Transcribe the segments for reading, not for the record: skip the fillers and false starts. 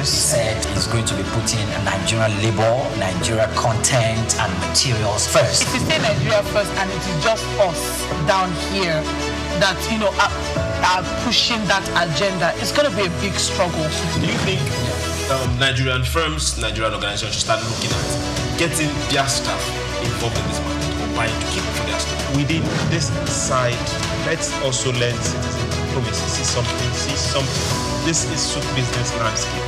said he's going to be putting Nigerian labor, Nigerian content and materials first. If we say Nigeria first and it is just us down here that, are pushing that agenda, it's going to be a big struggle. Do you think Nigerian firms, Nigerian organizations should start looking at getting their staff involved in this market or buying to keep it for their staff? Within this side, let's also learn citizen diplomacy. See something. This is Souq business landscape.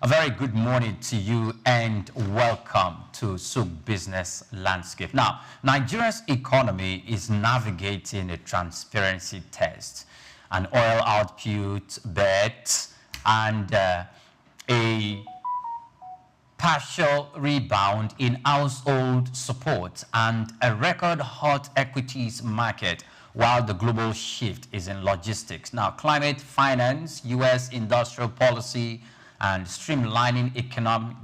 A very good morning to you and welcome to Souq Business Landscape. Now, Nigeria's economy is navigating a transparency test, an oil output bet, and a partial rebound in household support and a record hot equities market, while the global shift is in logistics. Now, climate finance, U.S. industrial policy, and streamlining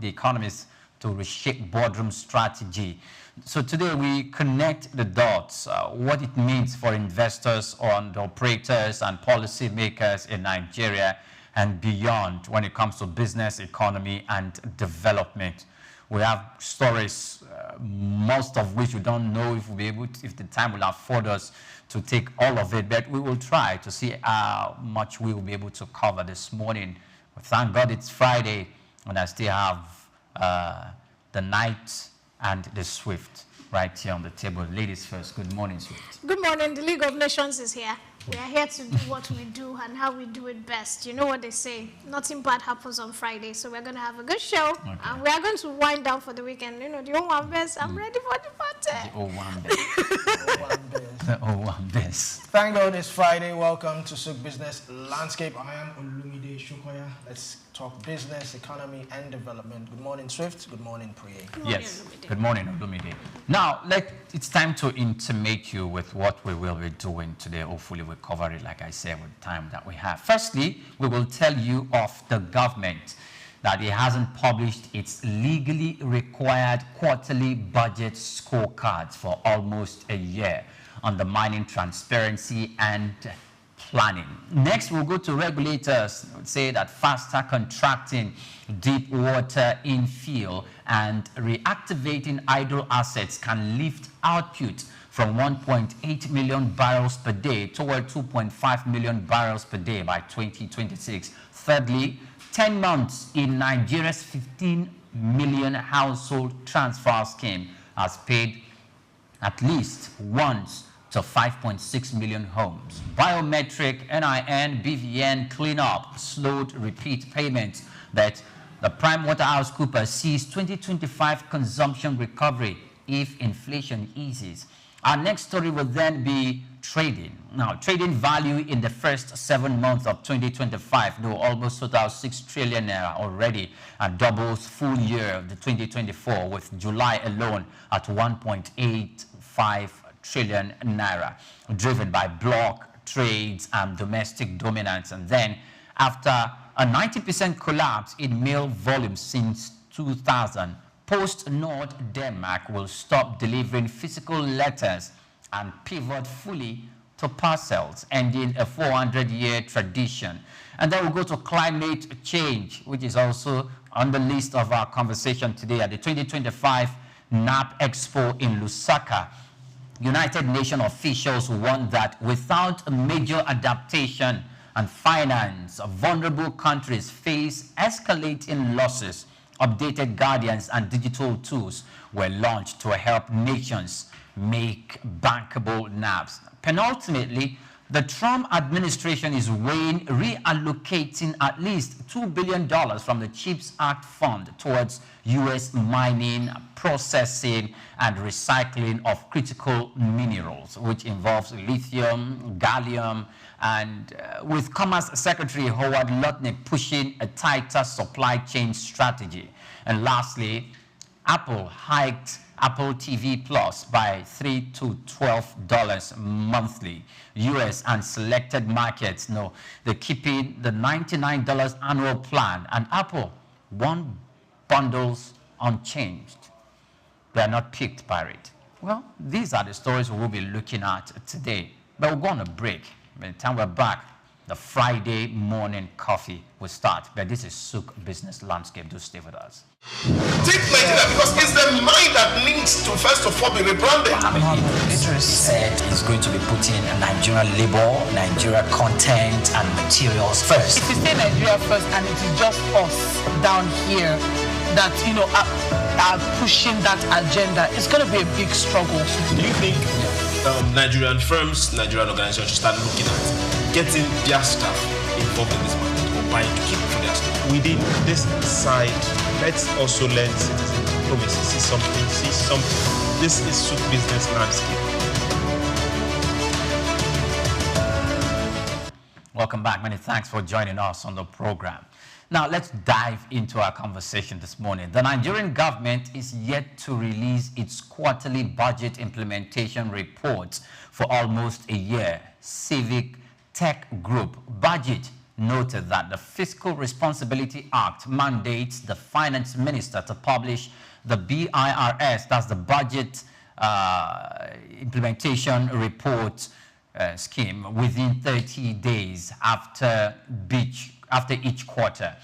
the economies to reshape boardroom strategy. So today we connect the dots, what it means for investors, and operators and policymakers in Nigeria and beyond when it comes to business, economy, and development. We have stories, most of which we don't know if we'll be able to, if the time will afford us to take all of it, but we will try to see how much we will be able to cover this morning. Thank God it's Friday, and I still have the Night and the Swift right here on the table. Ladies first, good morning, Swift. Good morning. The League of Nations is here. We are here to do what we do and how we do it best. You know what they say, nothing bad happens on Friday, so we're going to have a good show. Okay. And we are going to wind down for the weekend. You know, the old one best, I'm ready for the party. The old one best. The old one best. Thank God it's Friday. Welcome to Souq Business Landscape. I am Olumide Shokoya. Let's talk business, economy, and development. Good morning, Swift. Good morning, Priye. Yes. Good morning, Olumide. Now, it's time to intimate you with what we will be doing today. Hopefully, we'll cover it, like I said, with the time that we have. Firstly, we will tell you of the government that it hasn't published its legally required quarterly budget scorecards for almost a year, undermining transparency and planning. Next, we'll go to regulators. I would say that faster contracting deep water infill and reactivating idle assets can lift output from 1.8 million barrels per day toward 2.5 million barrels per day by 2026. Thirdly, 10 months in Nigeria's 15 million household transfer scheme has paid at least once to 5.6 million homes. Biometric, NIN, BVN cleanup slowed repeat payments, but the PricewaterhouseCoopers sees 2025 consumption recovery if inflation eases. Our next story will then be trading. Now, trading value in the first 7 months of 2025, though almost total 6 trillion naira already, and doubles full year of the 2024, with July alone at 1.85 trillion naira, driven by block trades and domestic dominance. And then, after a 90% collapse in mail volume since 2000, Post Nord Denmark will stop delivering physical letters and pivot fully to parcels, ending a 400-year tradition. And then we'll go to climate change, which is also on the list of our conversation today at the 2025 NAP Expo in Lusaka. United Nations officials warned that without a major adaptation and finance, vulnerable countries face escalating losses. Updated guardians and digital tools were launched to help nations make bankable NAPs. Penultimately, the Trump administration is weighing reallocating at least $2 billion from the CHIPS Act fund towards U.S. mining, processing, and recycling of critical minerals, which involves lithium, gallium, and with Commerce Secretary Howard Lutnick pushing a tighter supply chain strategy. And lastly, Apple hiked Apple TV Plus by $3 to $12 monthly. US and selected markets know they're keeping the $99 annual plan, and Apple One bundles unchanged. They are not picked by it. Well, these are the stories we will be looking at today. But we'll go on a break. By the time we're back, the Friday morning coffee will start. But this is Souk Business Landscape. Do stay with us. Take Nigeria because it's the mind that needs to first of all be rebranded. Idris said he's going to be putting Nigerian labor, Nigeria content and materials first. If you say Nigeria first and it is just us down here that, are pushing that agenda, it's going to be a big struggle. Do you think Nigerian firms, Nigerian organizations should start looking at getting their staff involved in this market or buying to keep for their staff? Within this side, let's also learn citizen diplomacy. See something. This is Souk Business Landscape. Welcome back. Many thanks for joining us on the program. Now, let's dive into our conversation this morning. The Nigerian government is yet to release its quarterly budget implementation report for almost a year. Civic Tech Group Budget noted that the Fiscal Responsibility Act mandates the finance minister to publish the BIRS, that's the budget implementation report scheme, within 30 days after each quarter.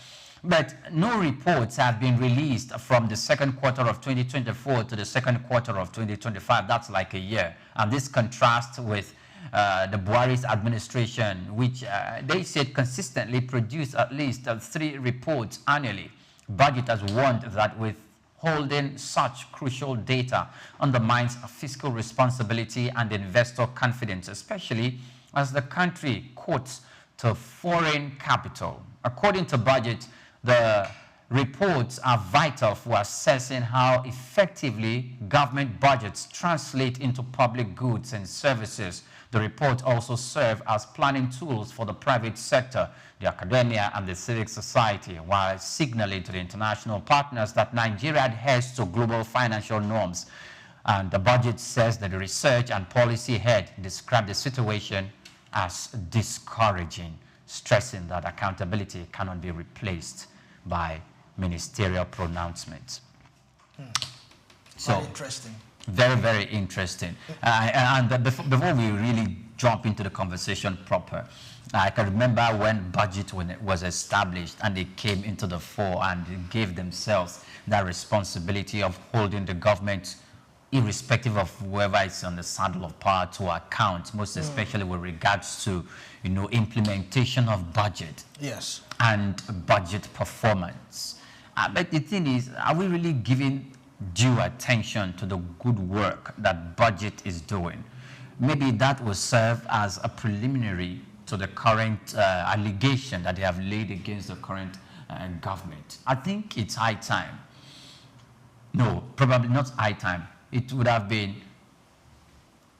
But no reports have been released from the second quarter of 2024 to the second quarter of 2025. That's like a year. And this contrasts with the Buhari's administration, which they said consistently produced at least 3 reports annually. Budget has warned that withholding such crucial data undermines fiscal responsibility and investor confidence, especially as the country courts to foreign capital. According to Budget, the reports are vital for assessing how effectively government budgets translate into public goods and services. The report also serves as planning tools for the private sector, the academia, and the civic society, while signaling to the international partners that Nigeria adheres to global financial norms. And the budget says that the research and policy head described the situation as discouraging, stressing that accountability cannot be replaced by ministerial pronouncements. So Very interesting. Very, very interesting. And before we really jump into the conversation proper, I can remember when budget, when it was established and they came into the fore and they gave themselves that responsibility of holding the government, irrespective of whoever is on the saddle of power, to account, most especially with regards to, implementation of budget. Yes. And budget performance. But the thing is, are we really giving due attention to the good work that budget is doing? Maybe that will serve as a preliminary to the current allegation that they have laid against the current government. I think it's high time. No, probably not high time. It would have been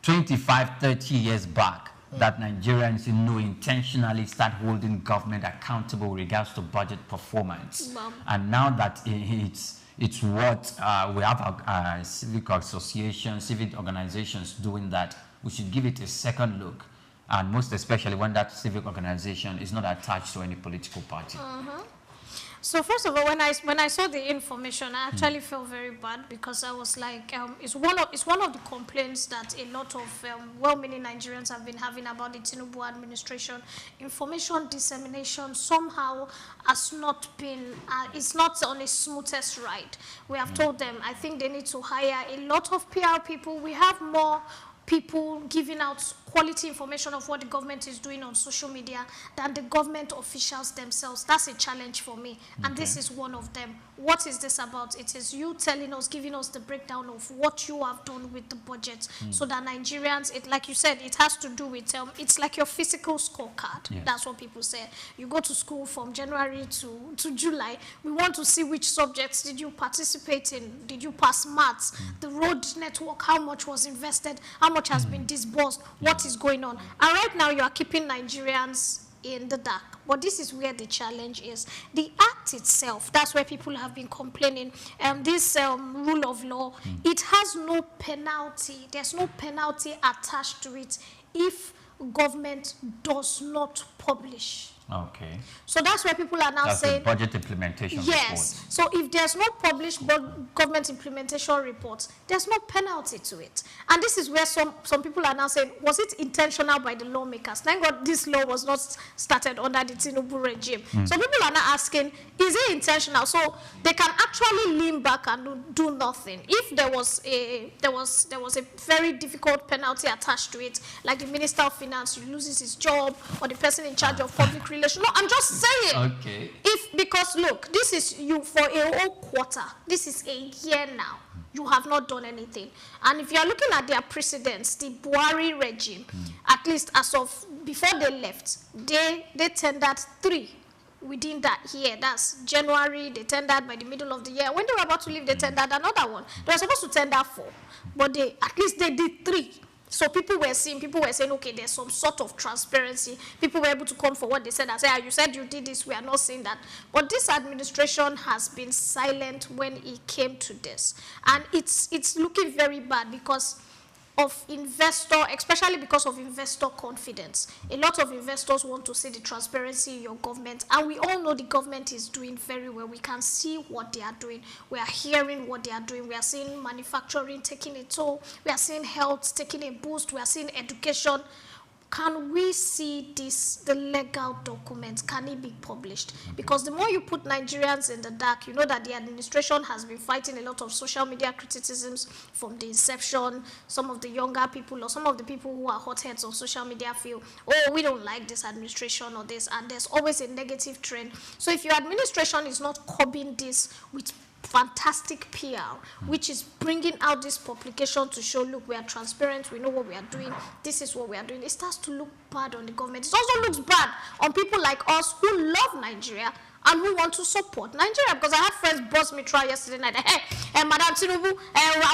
25, 30 years back that Nigerians, intentionally start holding government accountable with regards to budget performance. And now that it's what we have civic associations, civic organizations doing that, we should give it a second look, and most especially when that civic organization is not attached to any political party. So first of all, when I saw the information, I actually felt very bad, because I was like, it's one of the complaints that a lot of well-meaning Nigerians have been having about the Tinubu administration. Information dissemination somehow has not been, it's not on a smoothest ride. We have told them, I think they need to hire a lot of PR people. We have more people giving out quality information of what the government is doing on social media than the government officials themselves. That's a challenge for me, and this is one of them. What is this about? It is you telling us, giving us the breakdown of what you have done with the budget, so that Nigerians, like you said, it has to do with, it's like your physical scorecard. Yes. That's what people say. You go to school from January to July. We want to see which subjects did you participate in. Did you pass maths? The road network, how much was invested? How much has been disbursed? What is going on? And right now you are keeping Nigerians in the dark. But this is where the challenge is. The act itself, that's where people have been complaining. This rule of law, it has no penalty. There's no penalty attached to it if government does not publish. Okay. So that's where people are now That's saying... the budget implementation Yes. report. So if there's no published government implementation reports, there's no penalty to it. And this is where some people are now saying, was it intentional by the lawmakers? Thank God this law was not started under the Tinubu regime. So people are now asking, is it intentional? So they can actually lean back and do nothing. If there was a very difficult penalty attached to it, like the Minister of Finance loses his job, or the person in charge of public relations. No, I'm just saying. Okay. Because look, this is you for a whole quarter. This is a year now. You have not done anything. And if you are looking at their precedents, the Buhari regime, at least as of before they left, they tendered 3 within that year. That's January. They tendered by the middle of the year. When they were about to leave, they tendered another one. They were supposed to tender 4, but at least they did 3. So people were saying, okay, there's some sort of transparency. People were able to come for what they said and say, you said you did this, we are not saying that. But this administration has been silent when it came to this. And it's looking very bad because of especially because of investor confidence. A lot of investors want to see the transparency in your government, and we all know the government is doing very well. We can see what they are doing. We are hearing what they are doing. We are seeing manufacturing taking a toll. We are seeing health taking a boost. We are seeing education. Can we see this, the legal documents, can it be published? Because the more you put Nigerians in the dark, you know that the administration has been fighting a lot of social media criticisms from the inception. Some of the younger people or some of the people who are hotheads on social media feel, oh, we don't like this administration or this, and there's always a negative trend. So if your administration is not curbing this with fantastic PR, which is bringing out this publication to show, look, we are transparent, we know what we are doing, this is what we are doing, it starts to look bad on the government. It also looks bad on people like us who love Nigeria and who want to support Nigeria. Because I had friends bust me try yesterday night, hey, Madam Tinubu,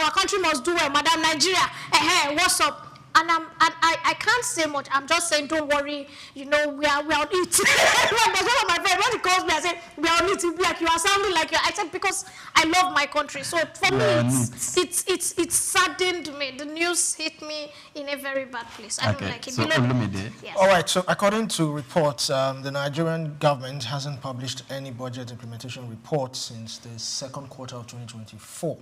our country must do well, Madam Nigeria, hey, what's up? And I can't say much. I'm just saying, don't worry. You know, we are on it. There's one of my friends, when he calls me, I say, we are on it. He'll be like, you are sounding like you. I said, because I love my country. So for me, it's saddened me. The news hit me in a very bad place. I don't like it. So yes. All right. So according to reports, the Nigerian government hasn't published any budget implementation report since the second quarter of 2024.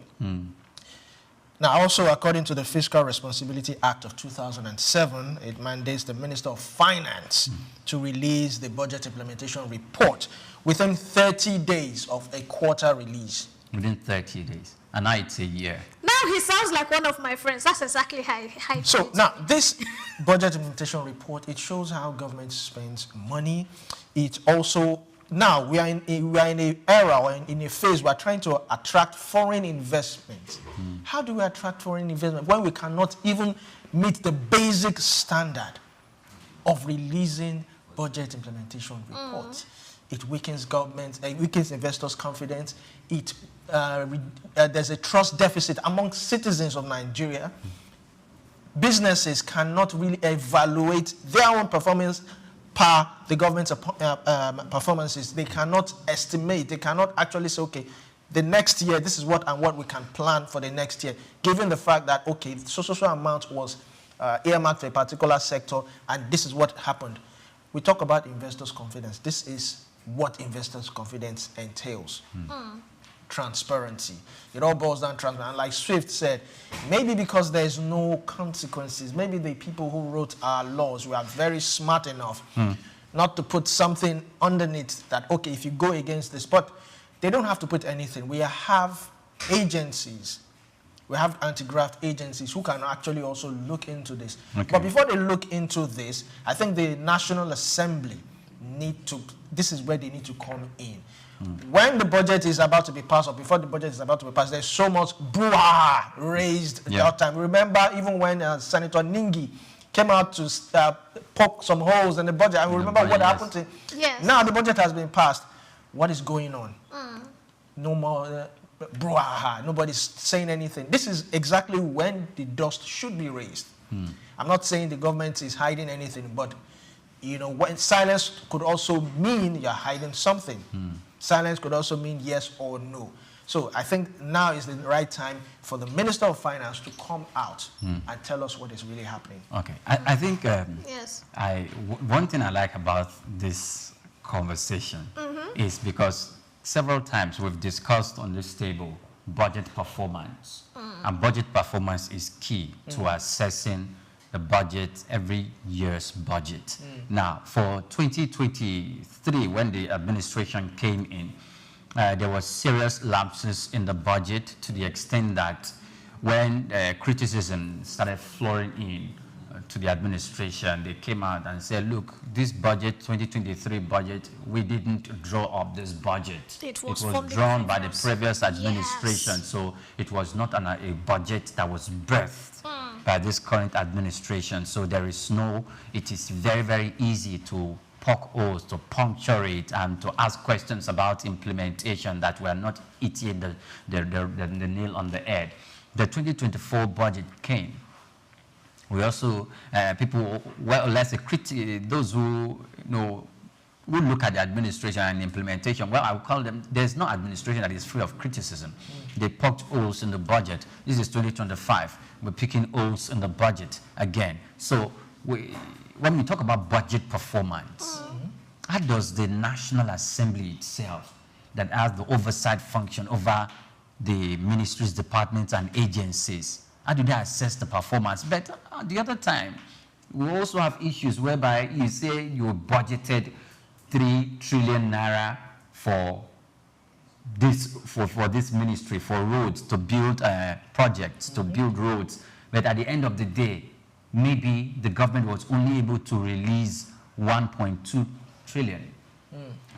Now, also, according to the Fiscal Responsibility Act of 2007, it mandates the Minister of Finance to release the budget implementation report within 30 days of a quarter release. Within 30 days. And now it's a year. Now he sounds like one of my friends. That's exactly how So now, this budget implementation report, it shows how government spends money. It also... Now, we are in an era or in a phase where we are trying to attract foreign investment. How do we attract foreign investment when we cannot even meet the basic standard of releasing budget implementation reports? It weakens government, it weakens investors' confidence. There's a trust deficit among citizens of Nigeria. Businesses cannot really evaluate their own performance per the government's performances. They cannot estimate, they cannot actually say, okay, the next year, this is what we can plan for the next year, given the fact that, okay, so amount was earmarked for a particular sector, and this is what happened. We talk about investors' confidence. This is what investors' confidence entails. Transparency. It all boils down to transparency. And like Swift said, maybe because there's no consequences, maybe the people who wrote our laws were very smart enough not to put something underneath that, okay, if you go against this, but they don't have to put anything. We have agencies, we have anti-graft agencies who can actually also look into this. Okay. But before they look into this, I think the National Assembly this is where they need to come in. When the budget is about to be passed, or before the budget is about to be passed, there's so much brouhaha raised that time. Remember, even when Senator Ningi came out to poke some holes in the budget, and remember what happened to it. Yes. Now the budget has been passed. What is going on? No more brouhaha. Nobody's saying anything. This is exactly when the dust should be raised. I'm not saying the government is hiding anything, but you know, when silence could also mean you're hiding something. Silence could also mean yes or no. So I think now is the right time for the Minister of Finance to come out and tell us what is really happening. Okay, I think yes. One thing I like about this conversation is because several times we've discussed on this table budget performance. And budget performance is key to assessing the budget, every year's budget. Now, for 2023, when the administration came in, there was serious lapses in the budget to the extent that when criticism started flowing in to the administration, they came out and said, look, this budget, 2023 budget, we didn't draw up this budget. It was drawn by the previous administration, so it was not a budget that was birthed by this current administration. So there is no, it is very, very easy to poke holes, to puncture it, and to ask questions about implementation that were not hitting the nail on the head. The 2024 budget came. We also, people, well, let's say, those who, who look at the administration and implementation, well, I would call them, there's no administration that is free of criticism. They poked holes in the budget. This is 2025. We're picking holes in the budget again. So when we talk about budget performance, how does the National Assembly itself, that has the oversight function over the ministries, departments, and agencies, how do they assess the performance? But the other time, we also have issues whereby you say you budgeted 3 trillion naira for this ministry, for roads, to build projects, to build roads. But at the end of the day, maybe the government was only able to release 1.2 trillion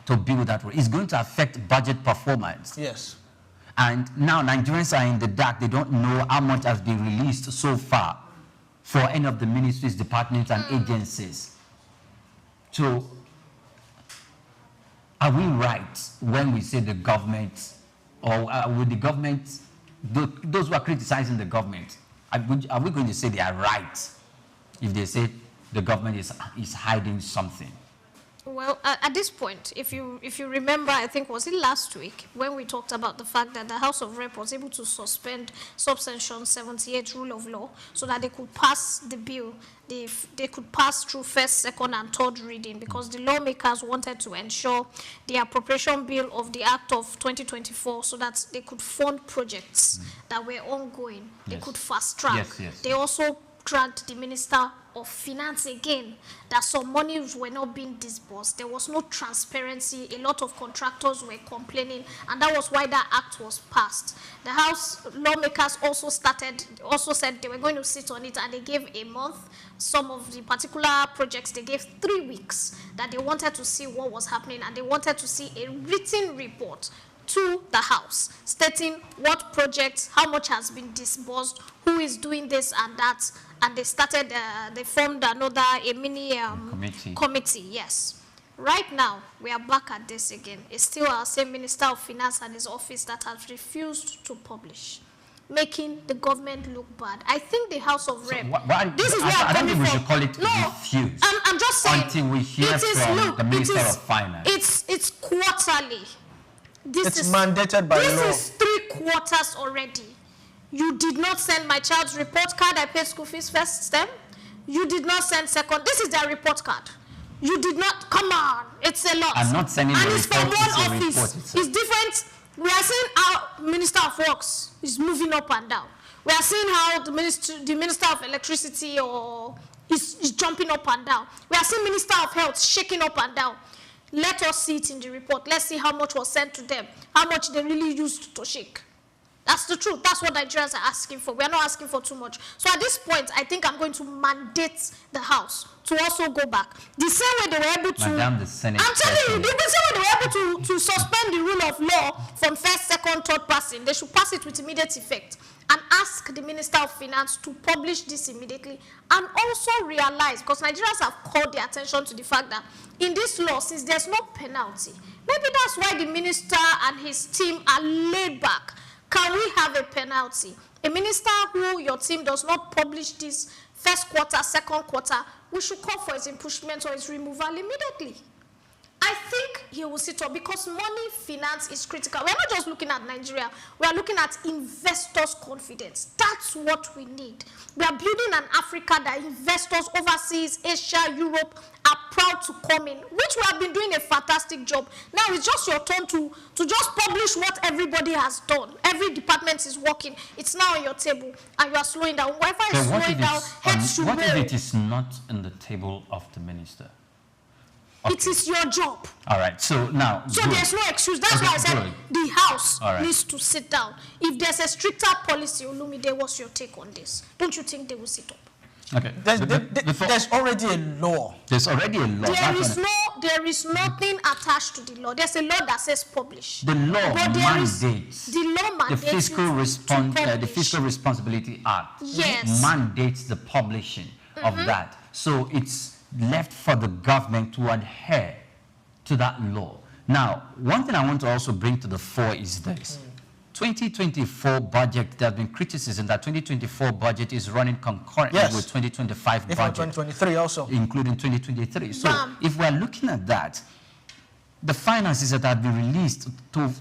to build that road. It's going to affect budget performance. Yes. And now Nigerians are in the dark. They don't know how much has been released so far for any of the ministries, departments, and agencies. So, are we right when we say the government, or with the government, those who are criticizing the government, are we going to say they are right if they say the government is hiding something? Well, at this point, if you remember, I think was it last week when we talked about the fact that the House of Rep was able to suspend subsection 78 rule of law so that they could pass the bill. They could pass through first, second, and third reading because the lawmakers wanted to ensure the appropriation bill of the Act of 2024 so that they could fund projects that were ongoing. They could fast track. They also dragged the Minister of Finance again, that some monies were not being disbursed. There was no transparency. A lot of contractors were complaining, and that was why that act was passed. The House lawmakers also said they were going to sit on it, and they gave a month. Some of the particular projects, they gave 3 weeks, that they wanted to see what was happening, and they wanted to see a written report to the House stating what projects, how much has been disbursed, who is doing this and that, and they formed a mini committee, yes. Right now, we are back at this again. It's still our same Minister of Finance and his office that has refused to publish, making the government look bad. I think the House of Rep, this is where I'm coming from. I don't think we should call it refused. I'm just saying. Until we hear from the Minister of Finance. It's quarterly. It's mandated by law. This is 3 quarters already. You did not send my child's report card. I paid school fees first term. You did not send second. This is their report card. You did not. Come on. It's a lot. I'm not sending and the it's report. from one office. It's different. We are seeing how Minister of Works is moving up and down. We are seeing how the Minister of Electricity is jumping up and down. We are seeing Minister of Health shaking up and down. Let us see it in the report. Let's see how much was sent to them, how much they really used to shake. That's the truth. That's what Nigerians are asking for. We are not asking for too much. So at this point, I think I'm going to mandate the House to also go back. The same way they were able to... Madam, the Senate I'm telling you, the same way they were able to suspend the rule of law from first, second, third passing, they should pass it with immediate effect and ask the Minister of Finance to publish this immediately and also realize, because Nigerians have called their attention to the fact that in this law, since there's no penalty, maybe that's why the minister and his team are laid back. Can we have a penalty? A minister who your team does not publish this first quarter, second quarter, we should call for his impeachment or his removal immediately. I I think he will sit up because money finance is critical. We're not just looking at Nigeria. We are looking at investors' confidence. That's what we need. We are building an Africa that investors overseas, Asia, Europe are proud to come in, which we have been doing a fantastic job. Now it's just your turn to just publish what everybody has done. Every department is working. It's now on your table, and you are slowing down. Wi-Fi is slowing down. What if it is not on the table of the minister? Okay. It is your job. All right. So now. So good. there's no excuse. That's why I said the House right. needs to sit down. If there's a stricter policy, Olumide, what's your take on this? Don't you think they will sit up? Okay. There's already a law. There's already a law. There is nothing attached to the law. There's a law that says publish. The law mandates. The law mandates the Fiscal Responsibility Act. Yes. Mandates the publishing of that. So it's left for the government to adhere to that law. Now, one thing I want to also bring to the fore is this. 2024 budget, there have been criticism that 2024 budget is running concurrently with 2025 budget. 2023 also. Including 2023. So if we're looking at that, the finances that have been released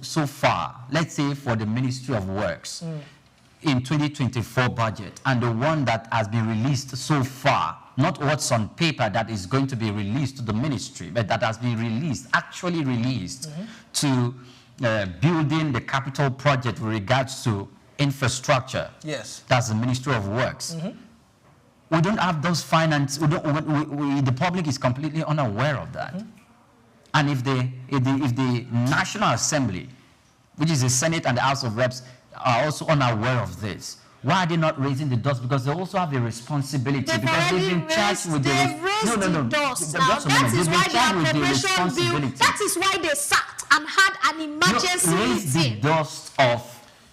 so far, let's say for the Ministry of Works in 2024 budget, and the one that has been released so far, not what's on paper that is going to be released to the ministry, but that has been released, actually released to building the capital project with regards to infrastructure. Yes. That's the Ministry of Works. We don't have those finance, the public is completely unaware of that. And if the National Assembly, which is the Senate and the House of Reps, are also unaware of this, why are they not raising the dust? Because they also have a responsibility. Because they've been charged with the dust. That is why the appropriation bill. That is why they sat and had an emergency raise the dust of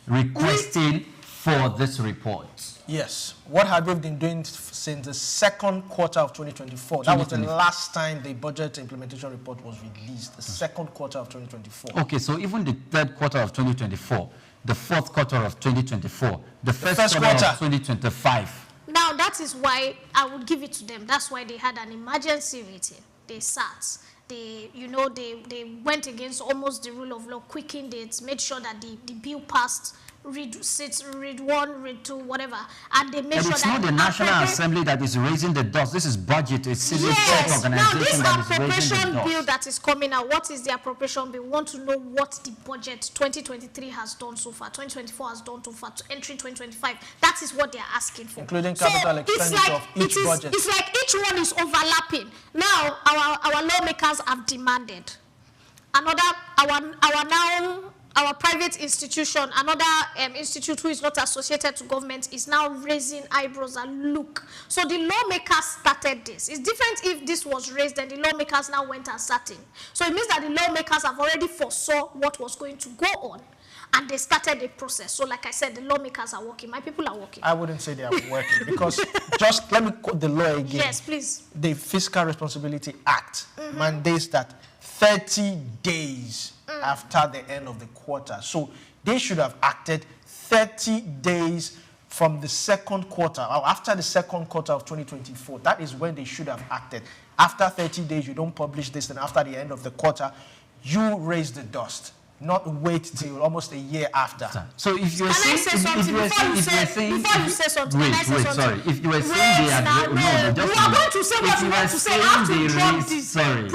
requesting for this report. Yes. What have we been doing since the second quarter of 2024? That was the last time the budget implementation report was released, the second quarter of 2024. Okay, so even the third quarter of 2024, the fourth quarter of 2024, the first quarter of 2025. Now, that is why I would give it to them. That's why they had an emergency meeting. They sat. They went against almost the rule of law, quickened it, made sure that the bill passed, read one, read two, whatever, and they made sure that it's not the National Assembly that is raising the dust. This is budget. It's civil organization now this that is raising the appropriation dust. bill that is coming out. What is the appropriation bill? We want to know what the budget 2023 has done so far, 2024 has done so far, entering 2025. That is what they are asking for, including capital expenditure of each budget. It's like each one is overlapping. Now our lawmakers have demanded our private institution, another institute who is not associated to government, is now raising eyebrows and look. So the lawmakers started this. It's different if this was raised and the lawmakers now went and sat in. So it means that the lawmakers have already foresaw what was going to go on, and they started the process. So like I said, the lawmakers are working. My people are working. I wouldn't say they are working because just let me quote the law again. Yes, please. The Fiscal Responsibility Act mandates that 30 days after the end of the quarter. So they should have acted 30 days from the second quarter, or after the second quarter of 2024. That is when they should have acted. After 30 days, you don't publish this, and after the end of the quarter, you raise the dust. Not wait till almost a year after. So if you were saying, if you say something, wait, sorry. If you were saying they are you are going to say what you want to say. I have to drop this. Sorry.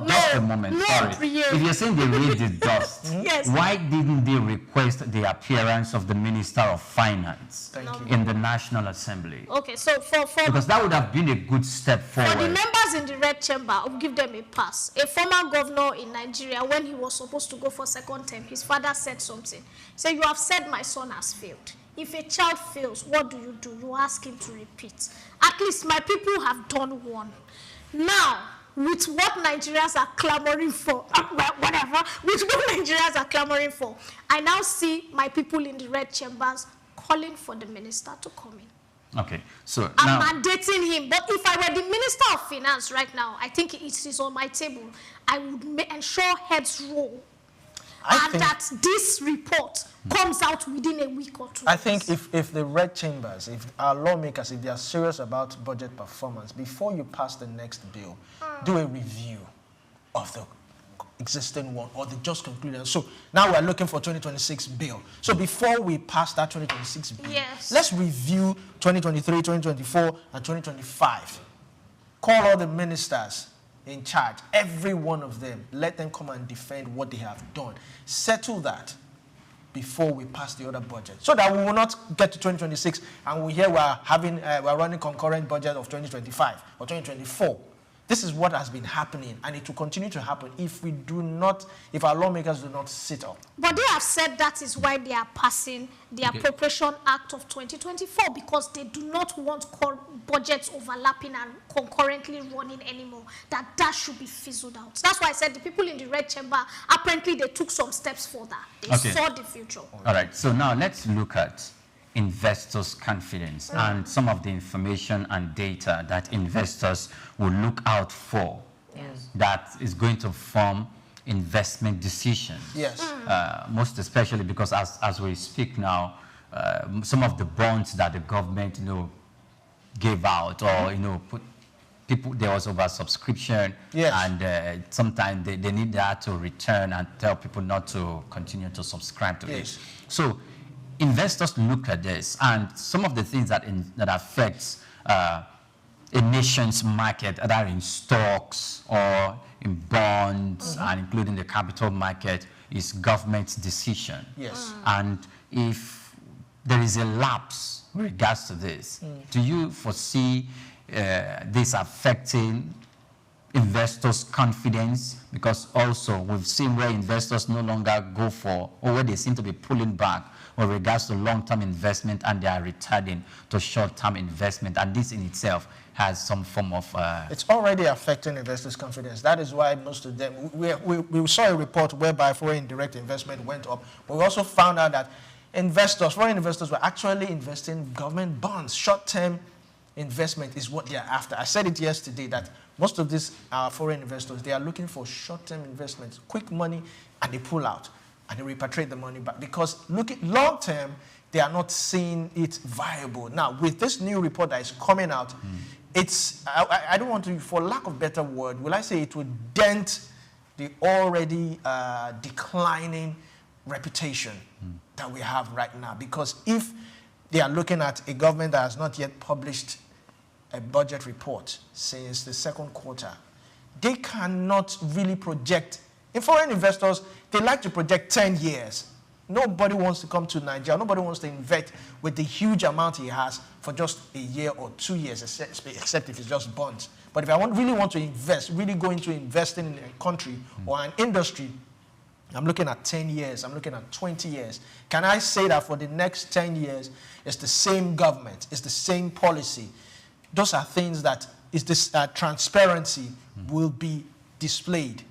Just a moment. Sorry. If you're saying they raised the dust, why didn't they request the appearance of the Minister of Finance in the National Assembly? Okay, so because that would have been a good step forward. For the members in the red chamber, I'll give them a pass. A former governor in Nigeria, when he was supposed to go for second term, his father said something. He said, "You have said my son has failed. If a child fails, what do? You ask him to repeat. At least my people have done one. Now, with what Nigerians are clamoring for, with what Nigerians are clamoring for, I now see my people in the red chambers calling for the minister to come in. Okay, so I'm mandating him. But if I were the Minister of Finance right now, I think it is on my table, I would ensure heads roll. That this report comes out within a week or two. I think if the red chambers, if our lawmakers, if they are serious about budget performance, before you pass the next bill, do a review of the existing one or the just concluded. So now we're looking for 2026 bill. So before we pass that 2026 bill, Yes. let's review 2023, 2024, and 2025. Call all the ministers in charge, every one of them. Let them come and defend what they have done. Settle that before we pass the other budget, so that we will not get to 2026 and we hear we're running concurrent budget of 2025 or 2024. This is what has been happening, and it will continue to happen if our lawmakers do not sit up. But they have said that is why they are passing the Appropriation Act of 2024, because they do not want budgets overlapping and concurrently running anymore. That should be fizzled out. That's why I said the people in the red chamber, apparently they took some steps further. They saw the future. All right, so now let's look at investors' confidence and some of the information and data that investors will look out for that is going to form investment decisions. Yes. Most especially because as we speak now, some of the bonds that the government gave out or put people, there was oversubscription, and sometimes they need that to return and tell people not to continue to subscribe to it. So investors look at this, and some of the things that affects a nation's market, either in stocks or in bonds, and including the capital market, is government's decision. Yes. And if there is a lapse with regards to this, do you foresee this affecting investors' confidence? Because also we've seen where investors no longer go for, or where they seem to be pulling back with regards to long-term investment, and they are returning to short-term investment, and this in itself has some form of... It's already affecting investors' confidence. That is why most of them... We saw a report whereby foreign direct investment went up, but we also found out that foreign investors were actually investing in government bonds. Short-term investment is what they are after. I said it yesterday that most of these foreign investors, they are looking for short-term investments, quick money, and they pull out and they repatriate the money back, because long-term, they are not seeing it viable. Now, with this new report that is coming out, I don't want to, for lack of better word, will I say it would dent the already declining reputation that we have right now. Because if they are looking at a government that has not yet published a budget report since the second quarter, they cannot really project. In foreign investors, they like to project 10 years. Nobody wants to come to Nigeria. Nobody wants to invest with the huge amount he has for just a year or 2 years, except if it's just bonds. But if I really want to invest, really go into investing in a country or an industry, I'm looking at 10 years. I'm looking at 20 years. Can I say that for the next 10 years, it's the same government, it's the same policy? Those are things that transparency will be displayed.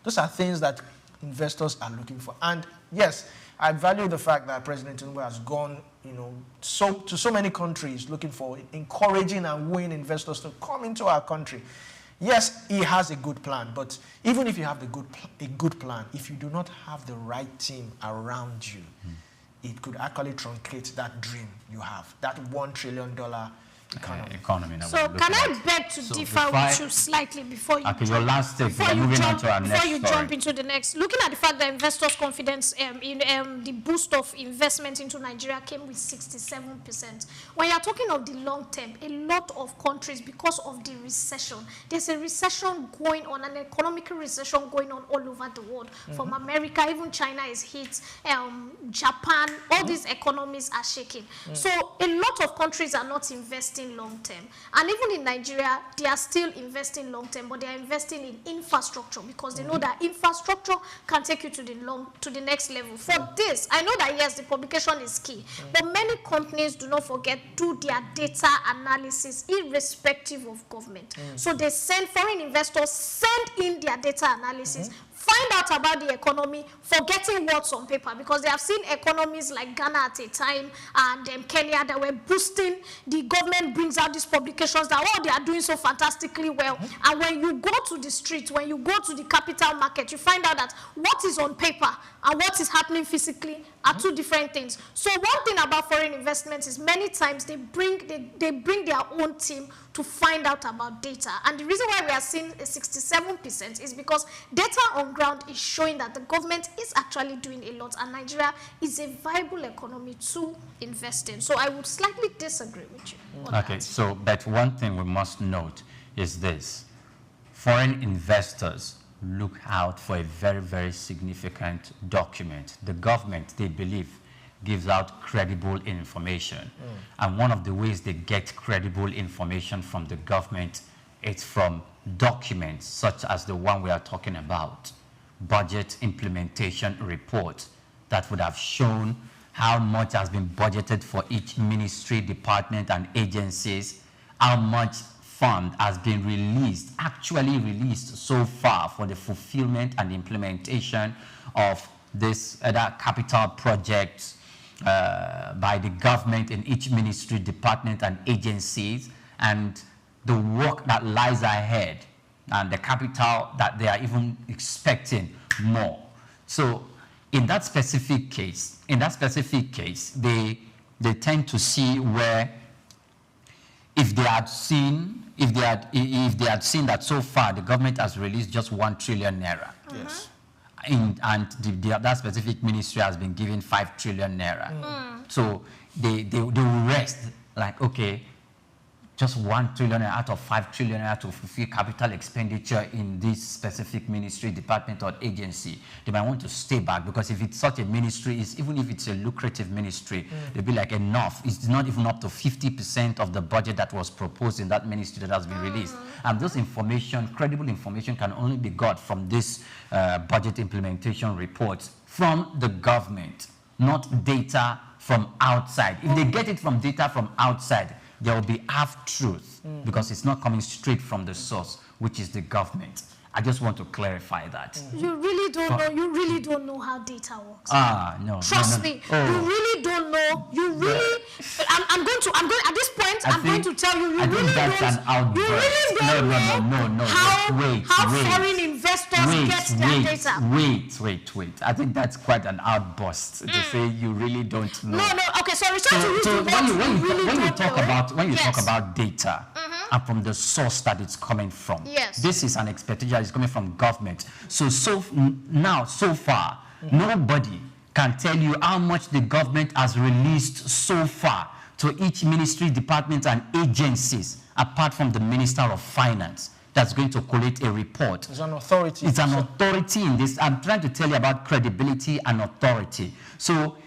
Those are things that investors are looking for. And yes, I value the fact that President Tinubu has gone, to so many countries looking for encouraging and wooing investors to come into our country. Yes, he has a good plan, but even if you have a good plan, if you do not have the right team around you, it could actually truncate that dream you have, that $1 trillion economy. So can I beg to differ with you slightly before you jump into the next? Looking at the fact that investors' confidence in the boost of investment into Nigeria came with 67%. When you're talking of the long term, a lot of countries, because of the recession, there's a recession going on, an economic recession going on all over the world. From America, even China is hit, Japan, all these economies are shaking. So a lot of countries are not investing long term, and even in Nigeria they are still investing long term, but they are investing in infrastructure because they know that infrastructure can take you to the next level. For this, I know that yes, the publication is key, but many companies, do not forget, do their data analysis irrespective of government. So they send foreign investors, send in their data analysis, find out about the economy, forgetting what's on paper, because they have seen economies like Ghana at a time and Kenya that were boosting. The government brings out these publications that, oh, they are doing so fantastically well. And when you go to the street, when you go to the capital market, you find out that what is on paper and what is happening physically are two different things. So one thing about foreign investments is many times they bring their own team to find out about data. And the reason why we are seeing a 67% is because data on ground is showing that the government is actually doing a lot, and Nigeria is a viable economy to invest in. So I would slightly disagree with you on Okay, that. so but one thing we must note is this. Foreign investors look out for a very, very significant document. The government, they believe, gives out credible information. And one of the ways they get credible information from the government is from documents such as the one we are talking about, budget implementation report that would have shown how much has been budgeted for each ministry, department, and agencies, how much fund has been released, actually released so far for the fulfillment and implementation of this other capital projects by the government in each ministry, department, and agencies, and the work that lies ahead, and the capital that they are even expecting more. So in that specific case, they tend to see where if they had seen that so far the government has released just 1 trillion naira. Yes. And that specific ministry has been given 5 trillion naira. So they will rest like, okay, just 1 trillion out of 5 trillion to fulfill capital expenditure in this specific ministry, department, or agency. They might want to stay back, because if it's such a ministry, even if it's a lucrative ministry, they'll be like, enough. It's not even up to 50% of the budget that was proposed in that ministry that has been released. And those information, credible information, can only be got from this budget implementation reports from the government, not data from outside. If they get it from data from outside, there will be half-truth, because it's not coming straight from the source, which is the government. I just want to clarify that. You really don't know. You really don't know how data works. No. Trust me. Oh. You really don't know. You really. I'm going at this point. I'm going to tell you. You really that's don't. an outburst. You really don't know how foreign investors get their data. Wait. I think that's quite an outburst to say you really don't know. No. Okay, sorry. So when you talk about data, and from the source that it's coming from. Yes. This is an expectation that is coming from government. So far, nobody can tell you how much the government has released so far to each ministry, department, and agencies, apart from the Minister of Finance that's going to collate a report. It's an authority. It's an authority in this. I'm trying to tell you about credibility and authority. So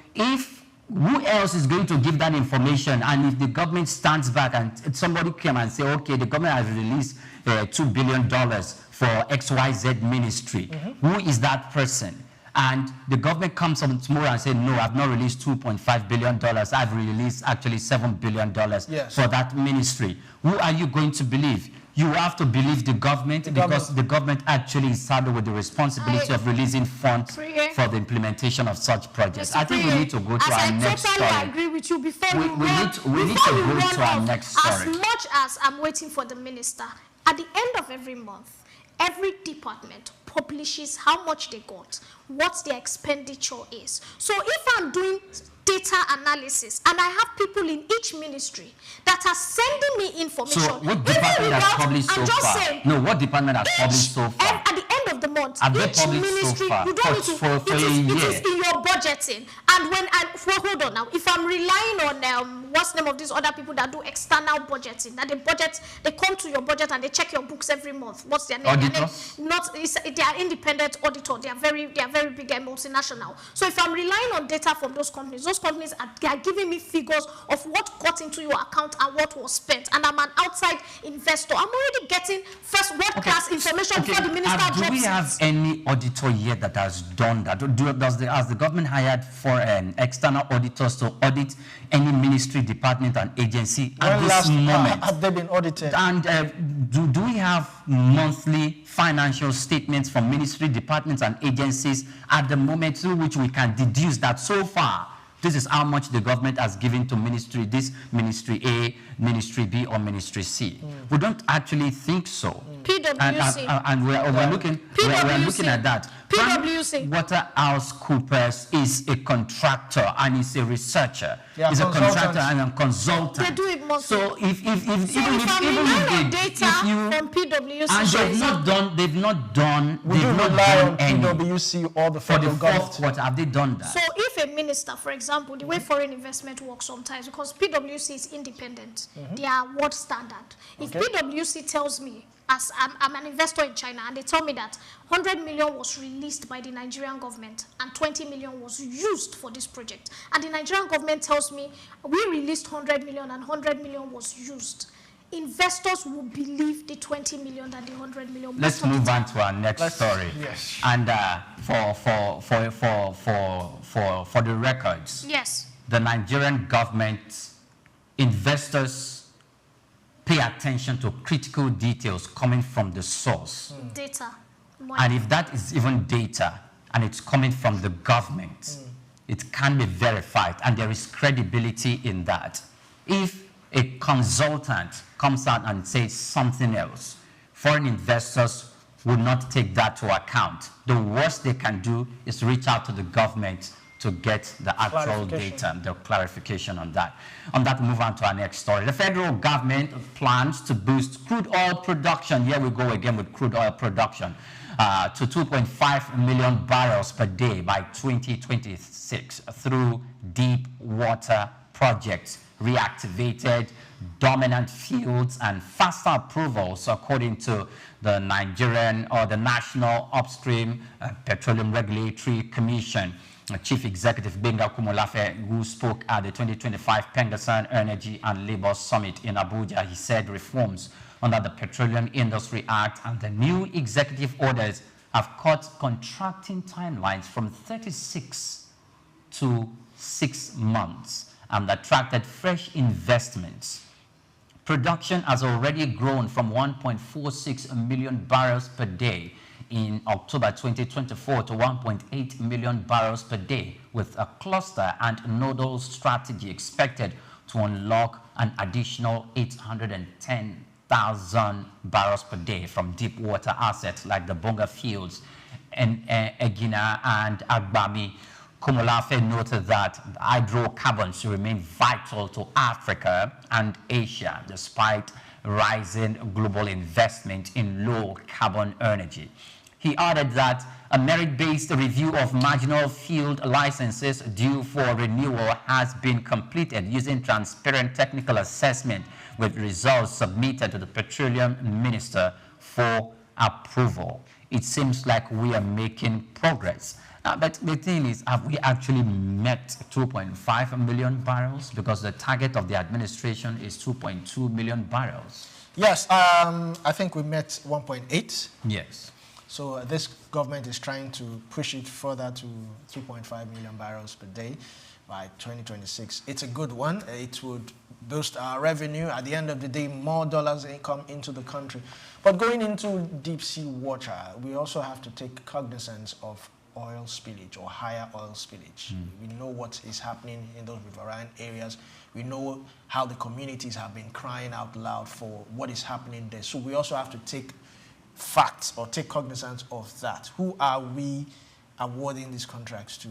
who else is going to give that information? And if the government stands back and somebody came and say, okay, the government has released $2 billion for XYZ ministry, who is that person? And the government comes on tomorrow and says, no, I've not released $2.5 billion. I've released actually $7 billion for that ministry. Who are you going to believe? You have to believe the government, because the government actually is saddled with the responsibility of releasing funds for the implementation of such projects. I think we need to go to our next story. I agree with you. We need to go to our next story. As much as I'm waiting for the minister, at the end of every month, every department publishes how much they got, what their expenditure is. So if I'm doing data analysis and I have people in each ministry that are sending me information. So what department has published so far? What department has published so far? At the end of the month, have each ministry, so you don't need to, it is in your budgeting. And hold on now, if I'm relying on what's the name of these other people that do external budgeting, that they come to your budget and they check your books every month. What's their name? Auditors? They are independent auditor. They are very big and multinational. So if I'm relying on data from those companies are giving me figures of what got into your account and what was spent. And I'm an outside investor. I'm already getting first world-class information before the minister drops it. Do we have any auditor yet that has done that? Has the government hired for external auditors to audit any ministry, department, and agency at this moment? Have they been audited? And do we have monthly financial statements from ministry, departments, and agencies at the moment through which we can deduce that so far this is how much the government has given to ministry, this ministry A, ministry B, or ministry C? We don't actually think so. PwC. And we're looking at that. PwC. PricewaterhouseCoopers is a contractor and is a researcher. They are He's a contractor consultants. and a consultant. They do it monthly. So if So if I'm relying on data from PwC, and for example, We do they've not rely done on any PwC or the for the federal fourth government. quarter. Have they done that? so if a minister, for example, the way foreign investment works sometimes, because PwC is independent, they are world standard. If PwC tells me, as I'm an investor in China, and they tell me that 100 million was released by the Nigerian government and 20 million was used for this project, and the Nigerian government tells me we released 100 million and 100 million was used, investors will believe the 20 million than the 100 million. Let's move on to our next story. Yes. And for the records, Yes. the Nigerian government, investors pay attention to critical details coming from the source. Data. And if that is even data and it's coming from the government, it can be verified and there is credibility in that. If a consultant comes out and says something else, foreign investors will not take that to account. The worst they can do is reach out to the government to get the actual data, the clarification on that. On that, move on to our next story. The federal government plans to boost crude oil production. Here we go again with crude oil production to 2.5 million barrels per day by 2026 through deep water projects, reactivated dominant fields, and faster approvals, according to the Nigerian or the National Upstream Petroleum Regulatory Commission. Chief Executive Benga Kumolafe, who spoke at the 2025 Pengassan Energy and Labour Summit in Abuja, he said reforms under the Petroleum Industry Act and the new executive orders have cut contracting timelines from 36 to 6 months and attracted fresh investments. Production has already grown from 1.46 million barrels per day in October 2024 to 1.8 million barrels per day, with a cluster and nodal strategy expected to unlock an additional 810,000 barrels per day from deep water assets like the Bonga fields and Egina and Agbami. Komolafe noted that hydrocarbons remain vital to Africa and Asia despite rising global investment in low carbon energy. He added that a merit-based review of marginal field licenses due for renewal has been completed using transparent technical assessment with results submitted to the Petroleum Minister for approval. It seems like we are making progress. But the thing is, have we actually met 2.5 million barrels? Because the target of the administration is 2.2 million barrels. Yes, I think we met 1.8. Yes. So this government is trying to push it further to 2.5 million barrels per day by 2026. It's a good one. It would boost our revenue. At the end of the day, more dollars come into the country. But going into deep sea water, we also have to take cognizance of oil spillage or higher oil spillage. We know what is happening in those riverine areas. We know how the communities have been crying out loud for what is happening there. So we also have to take facts or take cognizance of that. Who are we awarding these contracts to?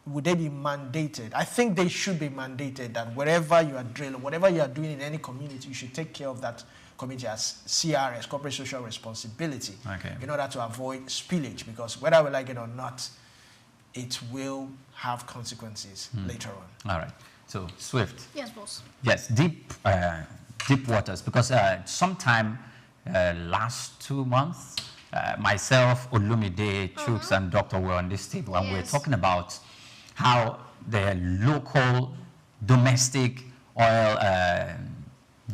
Would they be mandated? I think they should be mandated that wherever you are drilling, whatever you are doing in any community, you should take care of that community as CRS, corporate social responsibility, in order to avoid spillage, because whether we like it or not, it will have consequences later on. All right. So, Swift. Yes, boss. Yes, deep waters, because sometime last 2 months, myself, Olumide, Chooks, and Dr. were on this table, and we're talking about how the local domestic oil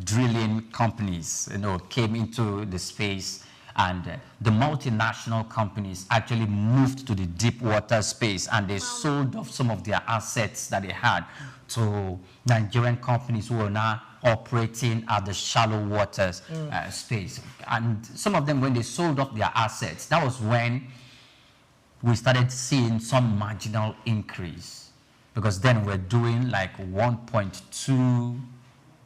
drilling companies, came into the space, and the multinational companies actually moved to the deep water space, and they sold off some of their assets that they had to Nigerian companies who are now operating at the shallow waters space. And some of them, when they sold off their assets, that was when we started seeing some marginal increase, because then we're doing like 1.2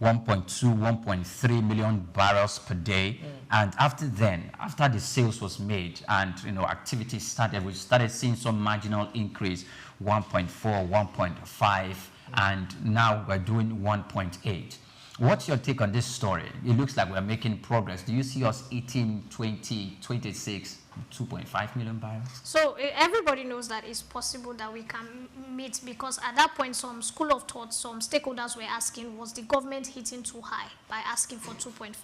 1.2, 1.3 million barrels per day. And after the sales was made and activity started, we started seeing some marginal increase, 1.4, 1.5, and now we're doing 1.8. What's your take on this story? It looks like we're making progress. Do you see us eating 2026, 2.5 million barrels? So everybody knows that it's possible that we can meet, because at that point, some school of thought, some stakeholders were asking, was the government hitting too high by asking for 2.5?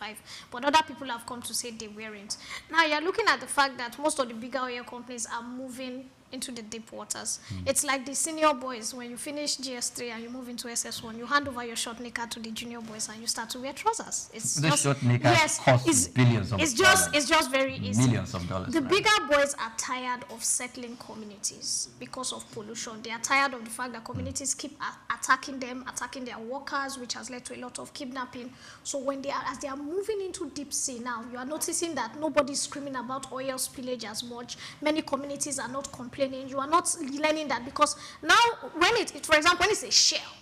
But other people have come to say they weren't. Now you're looking at the fact that most of the bigger oil companies are moving into the deep waters. It's like the senior boys, when you finish GS3 and you move into SS1, you hand over your short knicker to the junior boys and you start to wear trousers. It's the just, short knickers cost billions of dollars. It's just very easy. Millions of dollars. The bigger boys are tired of settling communities because of pollution. They are tired of the fact that communities keep attacking them, attacking their workers, which has led to a lot of kidnapping. So when as they are moving into deep sea now, you are noticing that nobody's screaming about oil spillage as much. Many communities are not complaining. You are not learning that, because now when for example, when it's a shell,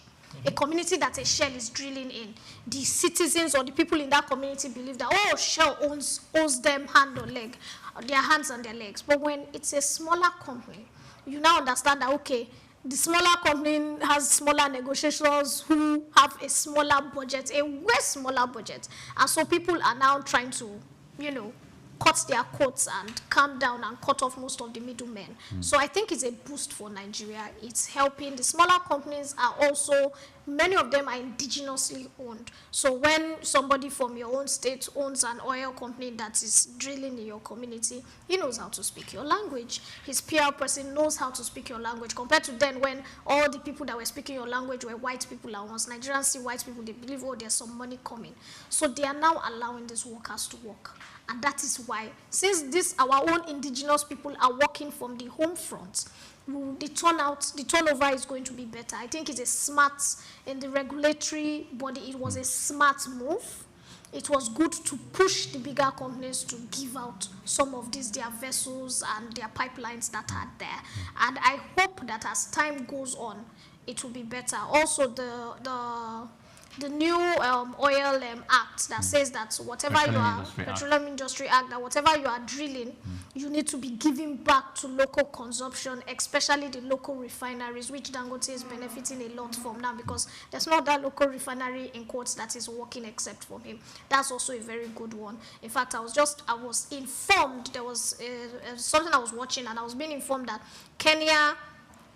a community that a shell is drilling in, the citizens or the people in that community believe that, oh, shell owns them hand or leg, their hands and their legs. But when it's a smaller company, you now understand that, okay, the smaller company has smaller negotiations who have a smaller budget, a way smaller budget. And so people are now trying to, cut their coats and calm down and cut off most of the middlemen. So I think it's a boost for Nigeria. It's helping. The smaller companies are also, many of them are indigenously owned. So when somebody from your own state owns an oil company that is drilling in your community, he knows how to speak your language. His PR person knows how to speak your language, compared to then when all the people that were speaking your language were white people. And once Nigerians see white people, they believe, oh, there's some money coming. So they are now allowing these workers to work. And that is why, since our own indigenous people are working from the home front, the turnover is going to be better. I think it's a smart, in the regulatory body, it was a smart move. It was good to push the bigger companies to give out some of their vessels and their pipelines that are there. And I hope that as time goes on, it will be better. Also, the new oil act that says that whatever Petroleum Industry Act, that whatever you are drilling, you need to be giving back to local consumption, especially the local refineries, which Dangote is benefiting a lot from now, because there's not that local refinery in quotes that is working except for him. That's also a very good one. In fact, I was informed, there was something I was watching, and I was being informed that Kenya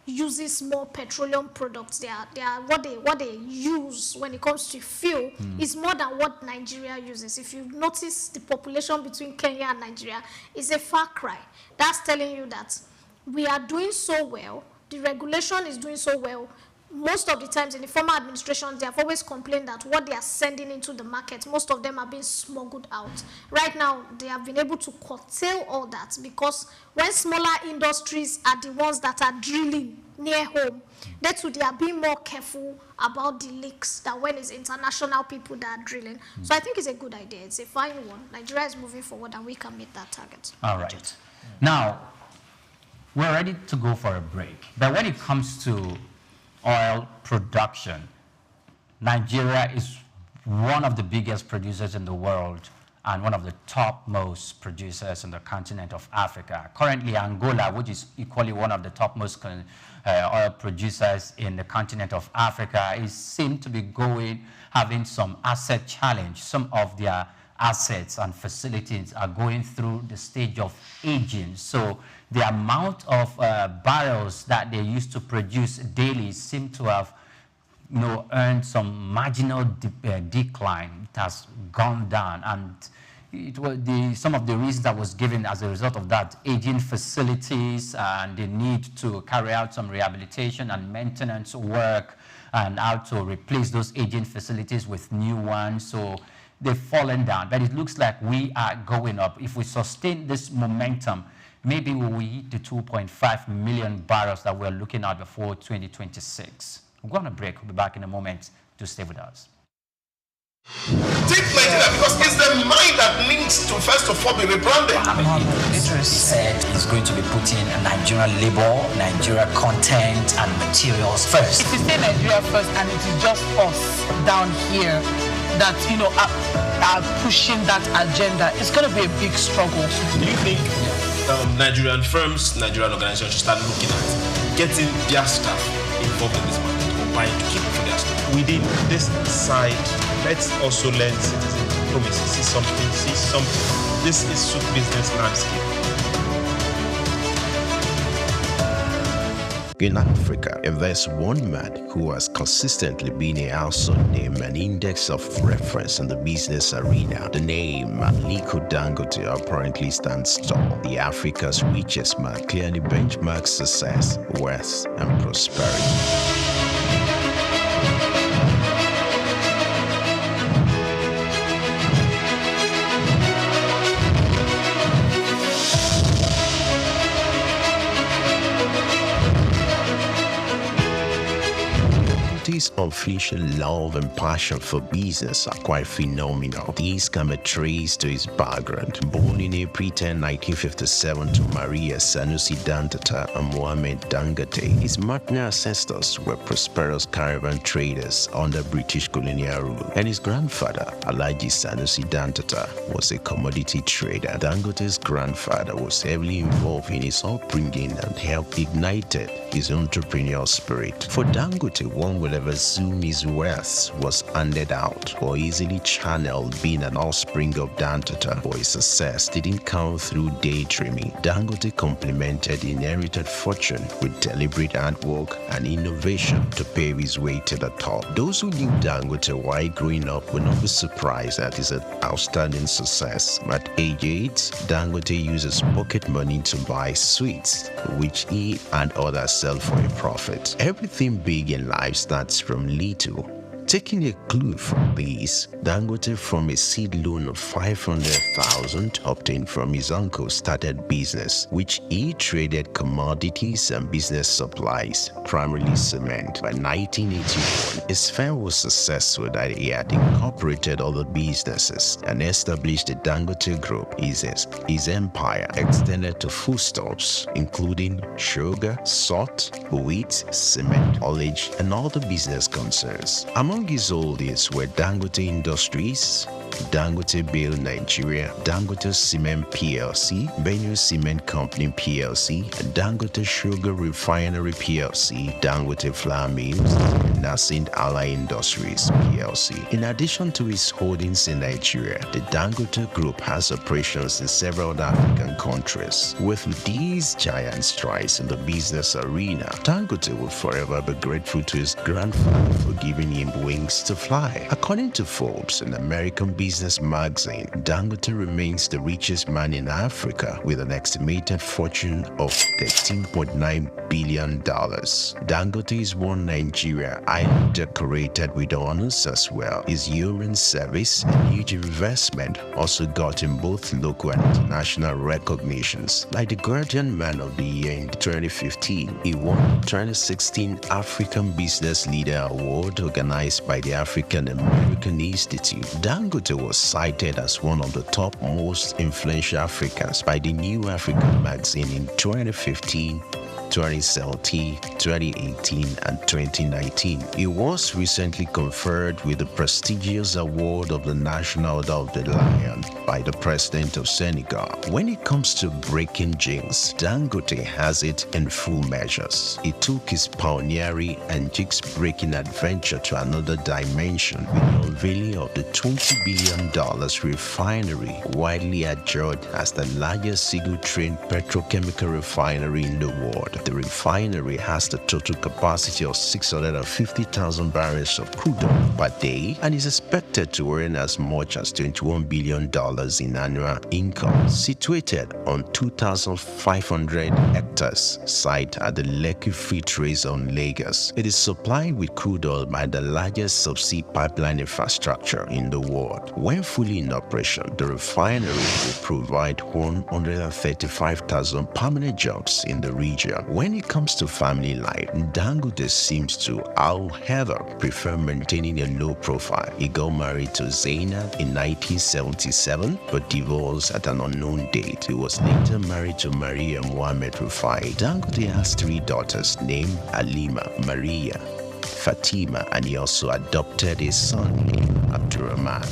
uses more petroleum products. They are what they use when it comes to fuel is more than what Nigeria uses. If you notice, the population between Kenya and Nigeria is a far cry. That's telling you that we are doing so well. The regulation is doing so well. Most of the times in the former administration, they have always complained that what they are sending into the market, most of them are being smuggled out. Right now, they have been able to curtail all that, because when smaller industries are the ones that are drilling near home, that's why they are being more careful about the leaks than when it's international people that are drilling. So I think it's a good idea. It's a fine one. Nigeria is moving forward and we can meet that target. All right. Now, we're ready to go for a break. But when it comes to oil production, Nigeria is one of the biggest producers in the world and one of the topmost producers in the continent of Africa. Currently, Angola, which is equally one of the topmost oil producers in the continent of Africa, is seem to be having some asset challenge. Some of their assets and facilities are going through the stage of aging. So the amount of barrels that they used to produce daily seem to have earned some marginal decline. It has gone down, and it was some of the reasons that was given as a result of that: aging facilities and the need to carry out some rehabilitation and maintenance work, and how to replace those aging facilities with new ones. So they've fallen down, but it looks like we are going up. If we sustain this momentum, maybe we will hit the 2.5 million barrels that we're looking at before 2026. We're going to break. We'll be back in a moment. To stay with us. Take Nigeria, because it's the mind that needs to first of all be rebranded. Literacy said is going to be putting Nigerian labor, Nigeria content and materials first. If you say Nigeria first and it is just us down here that, are pushing that agenda, it's going to be a big struggle. Do you think Nigerian firms, Nigerian organizations should start looking at getting their staff involved in this market or buying to keep for their staff? Within this side, let's also learn citizen diplomacy. See something. This is Souq business landscape. In Africa, if there's one man who has consistently been a household name and index of reference in the business arena, the name Aliko Dangote apparently stands tall. The Africa's richest man clearly benchmarks success, wealth, and prosperity. His unofficial love and passion for business are quite phenomenal. These can be traced to his background. Born in April 10, 1957 to Maria Sanusi Dangote and Mohammed Dangote, his maternal ancestors were prosperous caravan traders under British colonial rule, and his grandfather, Alhaji Sanusi Dangote, was a commodity trader. Dangote's grandfather was heavily involved in his upbringing and helped ignite his entrepreneurial spirit. For Dangote, one will ever assume his wealth was handed out or easily channeled, being an offspring of Dangote, but his success didn't come through daydreaming. Dangote complemented inherited fortune with deliberate hard work and innovation to pave his way to the top. Those who knew Dangote while growing up will not be surprised at his outstanding success. At age 8, Dangote uses pocket money to buy sweets, which he and others sell for a profit. Everything big in life starts from little. Taking a clue from this, Dangote, from a seed loan of 500,000 obtained from his uncle, started business, which he traded commodities and business supplies, primarily cement. By 1981, his firm was successful that he had incorporated other businesses and established the Dangote Group. His empire extended to foodstuffs, including sugar, salt, wheat, cement, haulage, and other business concerns. Among his holdings were Dangote Industries, Dangote Bale Nigeria, Dangote Cement PLC, Benue Cement Company PLC, Dangote Sugar Refinery PLC, Dangote Flour Mills, and Nascent Ally Industries PLC. In addition to his holdings in Nigeria, the Dangote Group has operations in several other African countries. With these giant strides in the business arena, Dangote will forever be grateful to his grandfather for giving him wings to fly. According to Forbes, an American business magazine, Dangote remains the richest man in Africa with an estimated fortune of $13.9 billion. Dangote is one Nigeria, highly decorated with honors as well. His urine service and huge investment also got him both local and international recognitions, like the Guardian Man of the Year in 2015. He won the 2016 African Business Leader Award organized by the African American Institute. Dangote was cited as one of the top most influential Africans by the New African magazine in 2015, 2017, 2018, and 2019. He was recently conferred with the prestigious award of the National Order of the Lion by the President of Senegal. When it comes to breaking jinx, Dangote has it in full measures. He took his pioneering and jinx-breaking adventure to another dimension with the unveiling of the $20 billion refinery, widely adjured as the largest single-train petrochemical refinery in the world. The refinery has the total capacity of 650,000 barrels of crude oil per day and is expected to earn as much as $21 billion in annual income. Situated on 2,500 hectares site at the Lekki Free Trade Zone, Lagos, it is supplied with crude oil by the largest subsea pipeline infrastructure in the world. When fully in operation, the refinery will provide 135,000 permanent jobs in the region. When it comes to family life, Dangote seems to, however, prefer maintaining a low profile. He got married to Zainab in 1977 but divorced at an unknown date. He was later married to Maria Mohammed Rufai. Dangote has 3 daughters named Halima, Maria, Fatima, and he also adopted a son named Abdurrahman.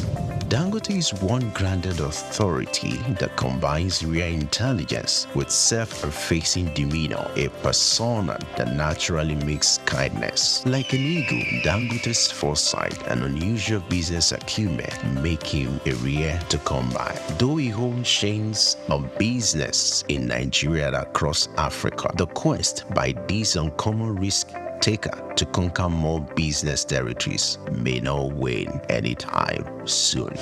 Dangote is one grounded authority that combines rare intelligence with self-effacing demeanor, a persona that naturally makes kindness. Like an eagle, Dangote's foresight and unusual business acumen make him a rare to come by. Though he owns chains of business in Nigeria and across Africa, the quest by this uncommon risk taker to conquer more business territories may not wane anytime soon.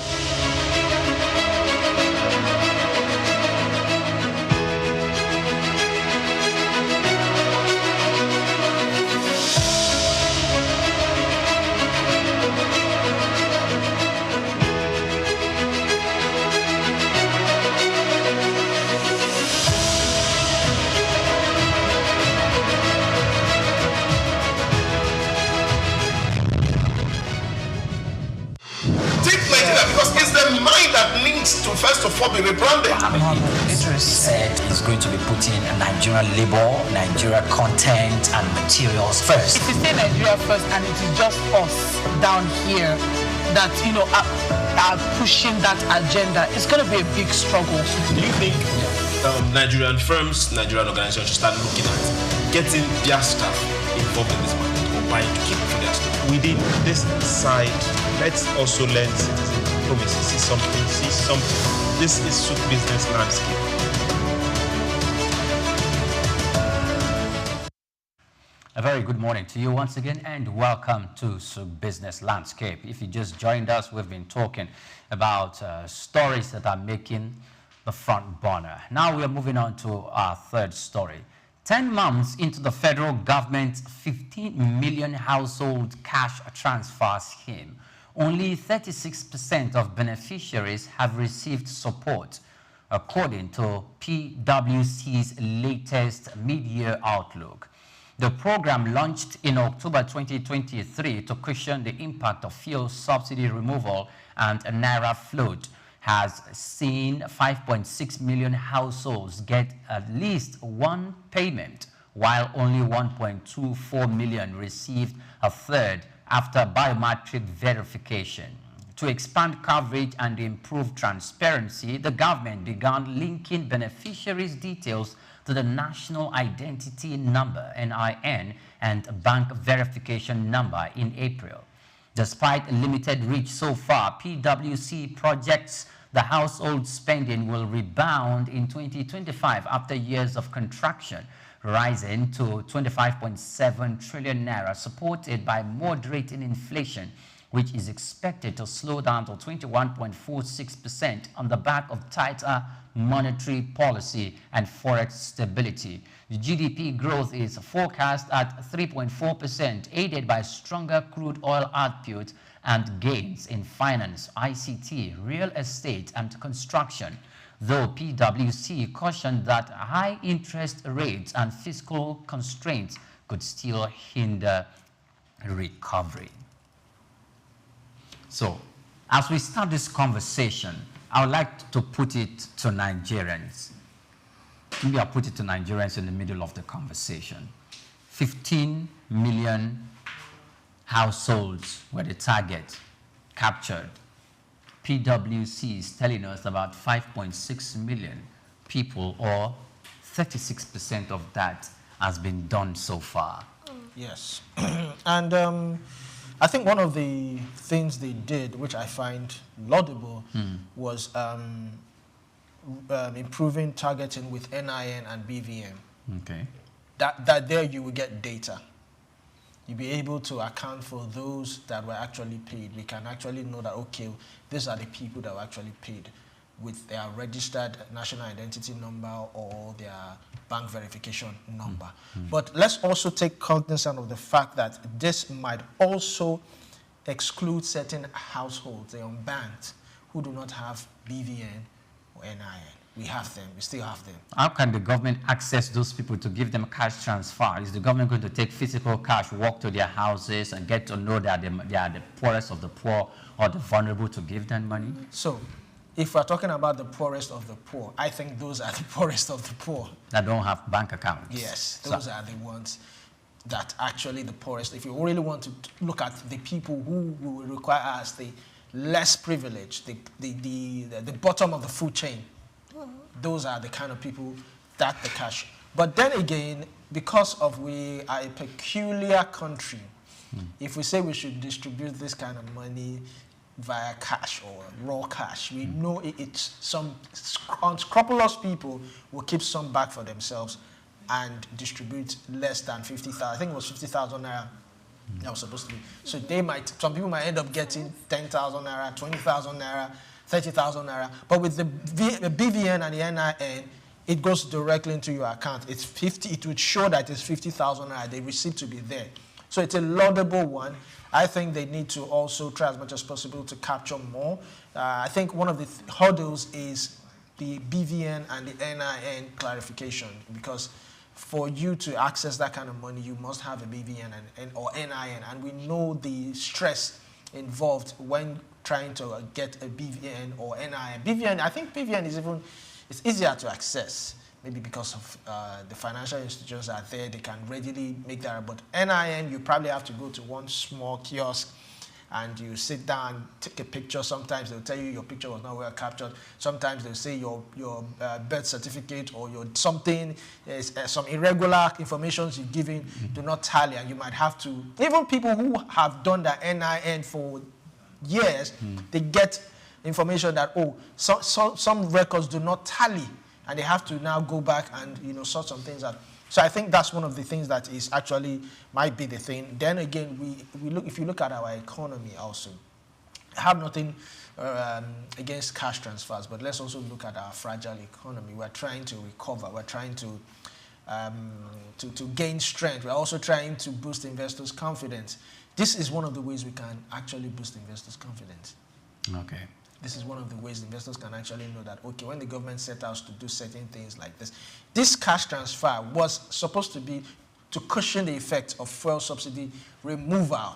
First of all, be rebranded. Idris said he's going to be putting Nigerian labor, Nigeria content and materials first. If you say Nigeria first and it is just us down here that, are pushing that agenda, it's going to be a big struggle. Do you think Nigerian firms, Nigerian organizations should start looking at getting their staff involved in this market or buying to keep for their staff? Within this side, let's also learn citizen diplomacy. See something. This is Souq business landscape. A very good morning to you once again and welcome to Souq Business Landscape. If you just joined us, we've been talking about stories that are making the front burner. Now we are moving on to our third story. 10 months into the federal government's 15 million household cash transfer scheme, only 36% of beneficiaries have received support, according to PwC's latest mid-year outlook. The program launched in October 2023 to cushion the impact of fuel subsidy removal and a naira float has seen 5.6 million households get at least one payment, while only 1.24 million received a third after biometric verification. To expand coverage and improve transparency, the government began linking beneficiaries' details to the National Identity Number, NIN, and Bank Verification Number in April. Despite limited reach so far, PwC projects the household spending will rebound in 2025 after years of contraction, rising to 25.7 trillion naira, supported by moderating inflation, which is expected to slow down to 21.46% on the back of tighter monetary policy and forex stability. The GDP growth is forecast at 3.4%, aided by stronger crude oil output and gains in finance, ICT, real estate, and construction, though PwC cautioned that high interest rates and fiscal constraints could still hinder recovery. So, as we start this conversation, I would like to put it to Nigerians. Maybe I'll put it to Nigerians in the middle of the conversation. 15 million households were the target captured. PwC is telling us about 5.6 million people, or 36% of that has been done so far. Yes. And I think one of the things they did, which I find laudable, was improving targeting with NIN and BVN. Okay. That there you will get data. You'll be able to account for those that were actually paid. We can actually know that, okay, these are the people that were actually paid with their registered national identity number or their bank verification number. But let's also take cognizance of the fact that this might also exclude certain households, the unbanked, who do not have BVN or NIN. we have them. We still have them. How can the government access those people to give them cash transfer? Is the government going to take physical cash, walk to their houses, and get to know that they are the poorest of the poor or the vulnerable to give them money? So, if we're talking about the poorest of the poor, I think those are the poorest of the poor. That don't have bank accounts. Yes, those are the ones that actually the poorest. If you really want to look at the people who will require us, the less privileged, the bottom of the food chain, those are the kind of people that the cash. But then again, because of we are a peculiar country, if we say we should distribute this kind of money via cash or raw cash, we know it's some unscrupulous people will keep some back for themselves and distribute less than 50,000. I think it was 50,000 naira that was supposed to be. So some people might end up getting 10,000 naira, 20,000 naira, 30,000 naira. But with the BVN and the NIN, it goes directly into your account. It's 50. It would show that it's 50,000 naira. The receipt to be there. So it's a laudable one. I think they need to also try as much as possible to capture more. I think one of the hurdles is the BVN and the NIN clarification, because for you to access that kind of money, you must have a BVN or NIN, and we know the stress involved when trying to get a BVN or NIN. BVN, I think BVN is it's easier to access, maybe because of the financial institutions are there, they can readily make that. But NIN, you probably have to go to one small kiosk and you sit down, take a picture. Sometimes they'll tell you your picture was not well captured. Sometimes they'll say your birth certificate or your something, some irregular information you've given do not tally, and you might have to, even people who have done the NIN for years, they get information that, some records do not tally, and they have to now go back and sort some things out. So I think that's one of the things that is actually might be the thing. Then again, if you look at our economy also, I have nothing against cash transfers, but let's also look at our fragile economy. We're trying to recover. We're trying to gain strength. We're also trying to boost investors' confidence. This is one of the ways we can actually boost investors' confidence. Okay. This is one of the ways investors can actually know that, okay, when the government set out to do certain things like this cash transfer was supposed to be to cushion the effect of fuel subsidy removal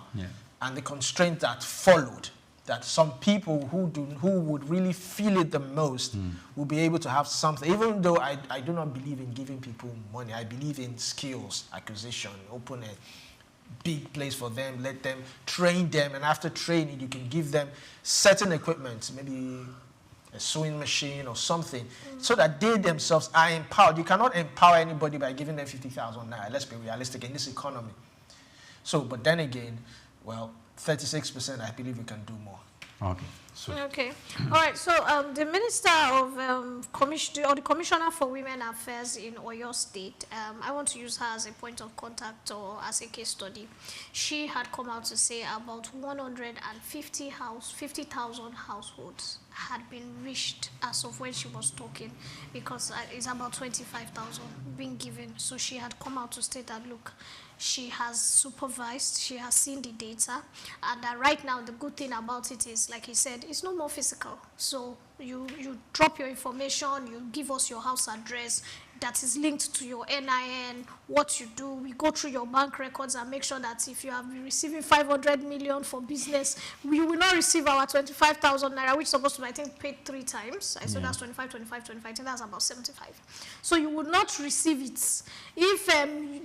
and the constraint that followed, that some people who would really feel it the most will be able to have something. Even though I do not believe in giving people money, I believe in skills acquisition, open a big place for them, let them train them, and after training you can give them certain equipment, maybe a sewing machine or something, so that they themselves are empowered. You cannot empower anybody by giving them 50,000 naira. Let's be realistic in this economy. So, but then again, well, 36%, I believe we can do more. Okay. So. Okay. All right. So the Minister of the Commissioner for Women Affairs in Oyo State, I want to use her as a point of contact or as a case study. She had come out to say about 150,000 households had been reached as of when she was talking, because it's about 25,000 being given. So she had come out to state that, look, she has supervised, she has seen the data, and that right now the good thing about it is, like he said, it's no more physical. So you drop your information, you give us your house address that is linked to your NIN, what you do, we go through your bank records and make sure that if you have been receiving 500 million for business, we will not receive our 25,000 naira, which is supposed to be, I think, paid 3 times. I said that's 25, 25, 25, I think that's about 75. So you will not receive it. If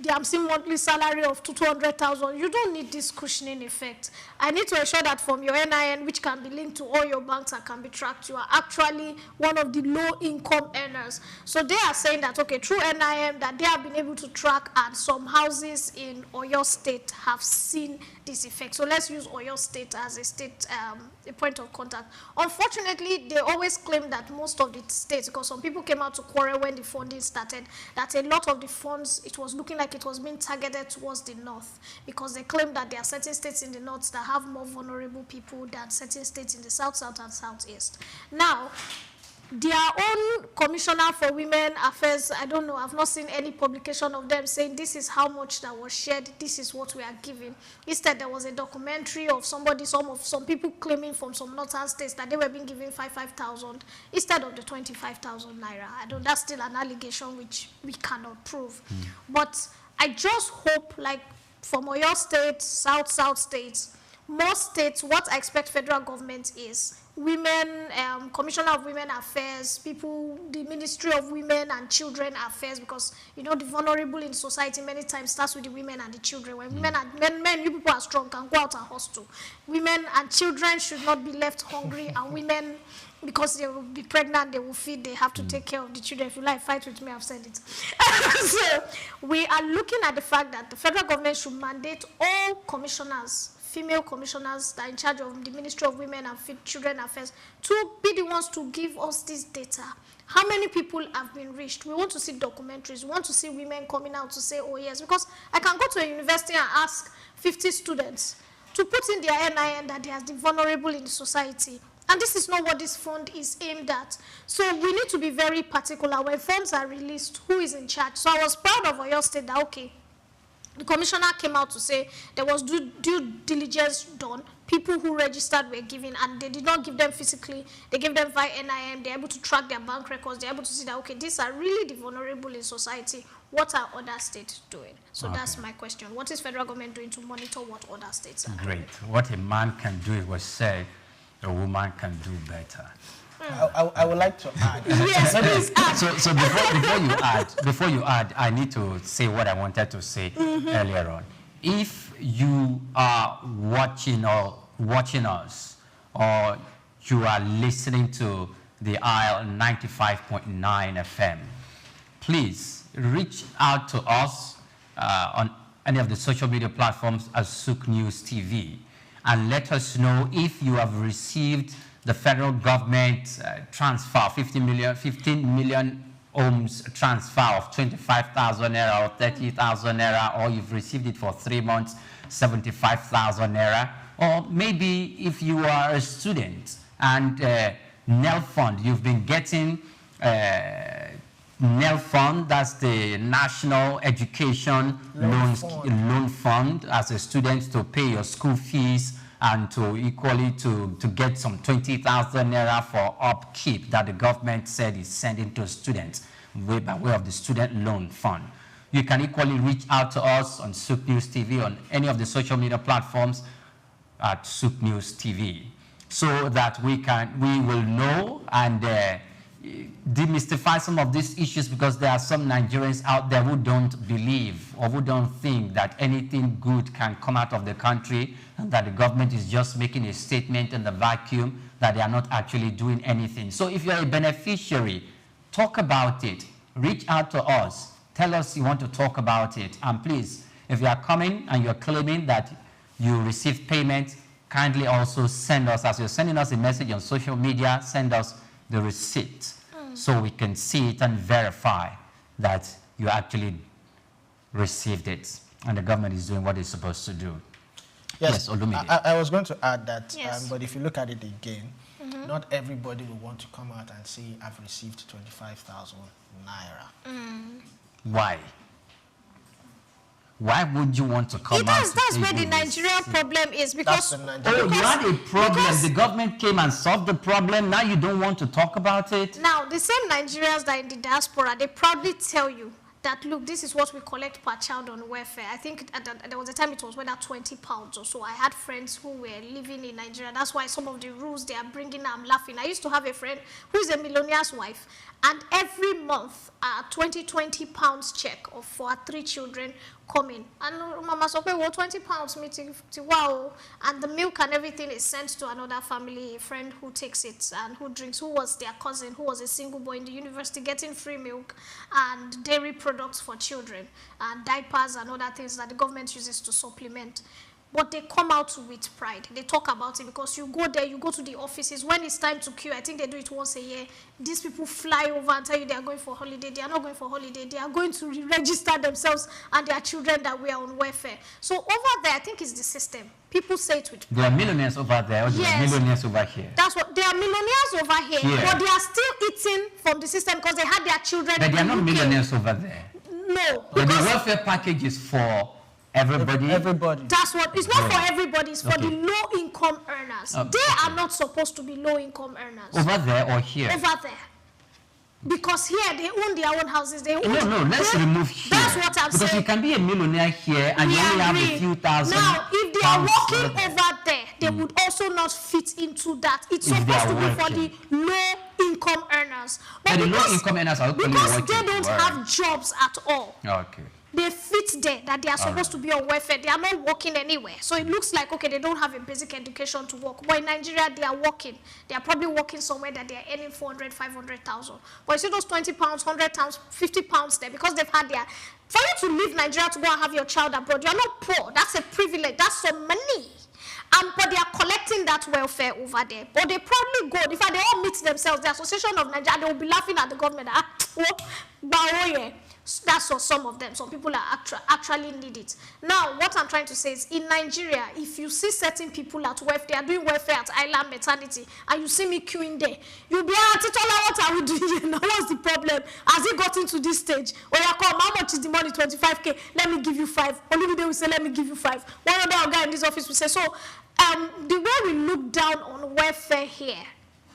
I'm seeing monthly salary of 200,000, you don't need this cushioning effect. I need to ensure that from your NIN, which can be linked to all your banks and can be tracked, you are actually one of the low income earners. So they are saying that, okay, through NIM that they have been able to track, and some houses in Oyo State have seen this effect. So let's use Oyo State as a state, a point of contact. Unfortunately, they always claim that most of the states, because some people came out to quarrel when the funding started, that a lot of the funds, it was looking like it was being targeted towards the north, because they claim that there are certain states in the north that have more vulnerable people than certain states in the south, south, and southeast. Now, their own commissioner for women affairs, I don't know, I've not seen any publication of them saying this is how much that was shared, this is what we are giving. Instead, there was a documentary of somebody, some people claiming from some northern states that they were being given 5,000 instead of the 25,000 naira. That's still an allegation which we cannot prove. But I just hope, like from Oyo State, South states, most states, what I expect federal government is women, Commissioner of Women Affairs, people, the Ministry of Women and Children Affairs, because, the vulnerable in society many times starts with the women and the children. When women and men, you people are strong, can go out and hustle. Women and children should not be left hungry, and women, because they will be pregnant, they will feed, they have to take care of the children. If you like, fight with me, I've said it. So we are looking at the fact that the federal government should mandate all commissioners, female commissioners that are in charge of the Ministry of Women and Children Affairs, to be the ones to give us this data. How many people have been reached? We want to see documentaries. We want to see women coming out to say, oh yes, because I can go to a university and ask 50 students to put in their NIN that they are the vulnerable in society. And this is not what this fund is aimed at. So we need to be very particular. When funds are released, who is in charge? So I was proud of Oyo State that, okay, the commissioner came out to say there was due diligence done. People who registered were given, and they did not give them physically. They gave them via NIM. They're able to track their bank records. They're able to see that, okay, these are really the vulnerable in society. What are other states doing? So that's my question. What is federal government doing to monitor what other states are doing? Great. What a man can do, it was said, a woman can do better. I would like to add. Yes, please add. So before you add, I need to say what I wanted to say earlier on. If you are watching us, or you are listening to the IL 95.9 FM, please reach out to us on any of the social media platforms as Souqnews TV, and let us know if you have received the federal government transfer, 15 million ohms transfer of 25,000 naira or 30,000 naira, or you've received it for 3 months, 75,000 naira. Or maybe if you are a student and NEL fund, you've been getting NEL fund, that's the National Education Loan Fund, as a student to pay your school fees, and to equally to get some 20,000 naira for upkeep that the government said is sending to students by way of the student loan fund. You can equally reach out to us on Souqnews TV on any of the social media platforms at Souqnews TV, so that we will know and demystify some of these issues, because there are some Nigerians out there who don't believe or who don't think that anything good can come out of the country, and that the government is just making a statement in the vacuum, that they are not actually doing anything. So if you're a beneficiary, talk about it. Reach out to us. Tell us you want to talk about it. And please, if you are coming and you're claiming that you received payment, kindly also send us, as you're sending us a message on social media, send us the receipt so we can see it and verify that you actually received it and the government is doing what it's supposed to do. Yes, Olumide. I was going to add that, Yes. but if you look at it again, not everybody will want to come out and say, I've received 25,000 naira. Why? Why would you want to come out? That's where the Nigerian problem is, because That's the Nigerian You had a problem. The government came and solved the problem. Now you don't want to talk about it? now the same Nigerians that are in the diaspora, they proudly tell you that, look, this is what we collect per child on welfare. I think there was a time it was whether 20 pounds or so. I had friends who were living in Nigeria. That's why some of the rules they are bringing, I'm laughing. I used to have a friend who is a millionaire's wife, and every month a 20 pounds check for her 3 children coming. And Mama said, okay, well, 20 pounds, wow. And the milk and everything is sent to another family, a friend who takes it and who drinks, who was their cousin, who was a single boy in the university, getting free milk and dairy products for children and diapers and other things that the government uses to supplement. but they come out with pride. They talk about it because you go there, you go to the offices. When it's time to queue, I think they do it once a year. These people fly over and tell you they are going for holiday. They are not going for holiday. They are going to re-register themselves and their children that we are on welfare. So over there, I think it's the system. People say it with pride. There are millionaires over there, or there are millionaires over here. That's what, there are millionaires over here, but they are still eating from the system because they had their children. But they are not millionaires over there. No. But the welfare package is for everybody. Everybody. That's what, it's not for everybody, it's for the low-income earners. They are not supposed to be low-income earners. Over there or here? Over there. Because here, they own their own houses. They own, no, let's remove here. That's what I'm saying. Because you can be a millionaire here and you only have a few thousand. Now, if they are working over there, they would also not fit into that. It's supposed to be for the low-income earners. But the low-income earners are only because working. they don't have jobs at all. Okay. They fit there that they are supposed to be on welfare. They are not working anywhere. So it looks like, okay, they don't have a basic education to work. But in Nigeria, they are working. They are probably working somewhere that they are earning 400, 500,000. But you see those 20 pounds, 100 pounds, 50 pounds there, because they've had their... For you to leave Nigeria to go and have your child abroad, you are not poor. That's a privilege. That's some money. But they are collecting that welfare over there. But they probably go, in fact, they all meet themselves, the Association of Nigeria, they will be laughing at the government. That's for some of them. Some people are actually need it. Now, what I'm trying to say is, in Nigeria, if you see certain people at welfare, they are doing welfare at Island Maternity, and you see me queuing there, you'll be, Titola, what are we doing here now? What's the problem? Has it got into this stage? When you come, how much is the money? 25K. Let me give you 5. Olumide will say, let me give you 5. One other guy in this office will say, so the way we look down on welfare here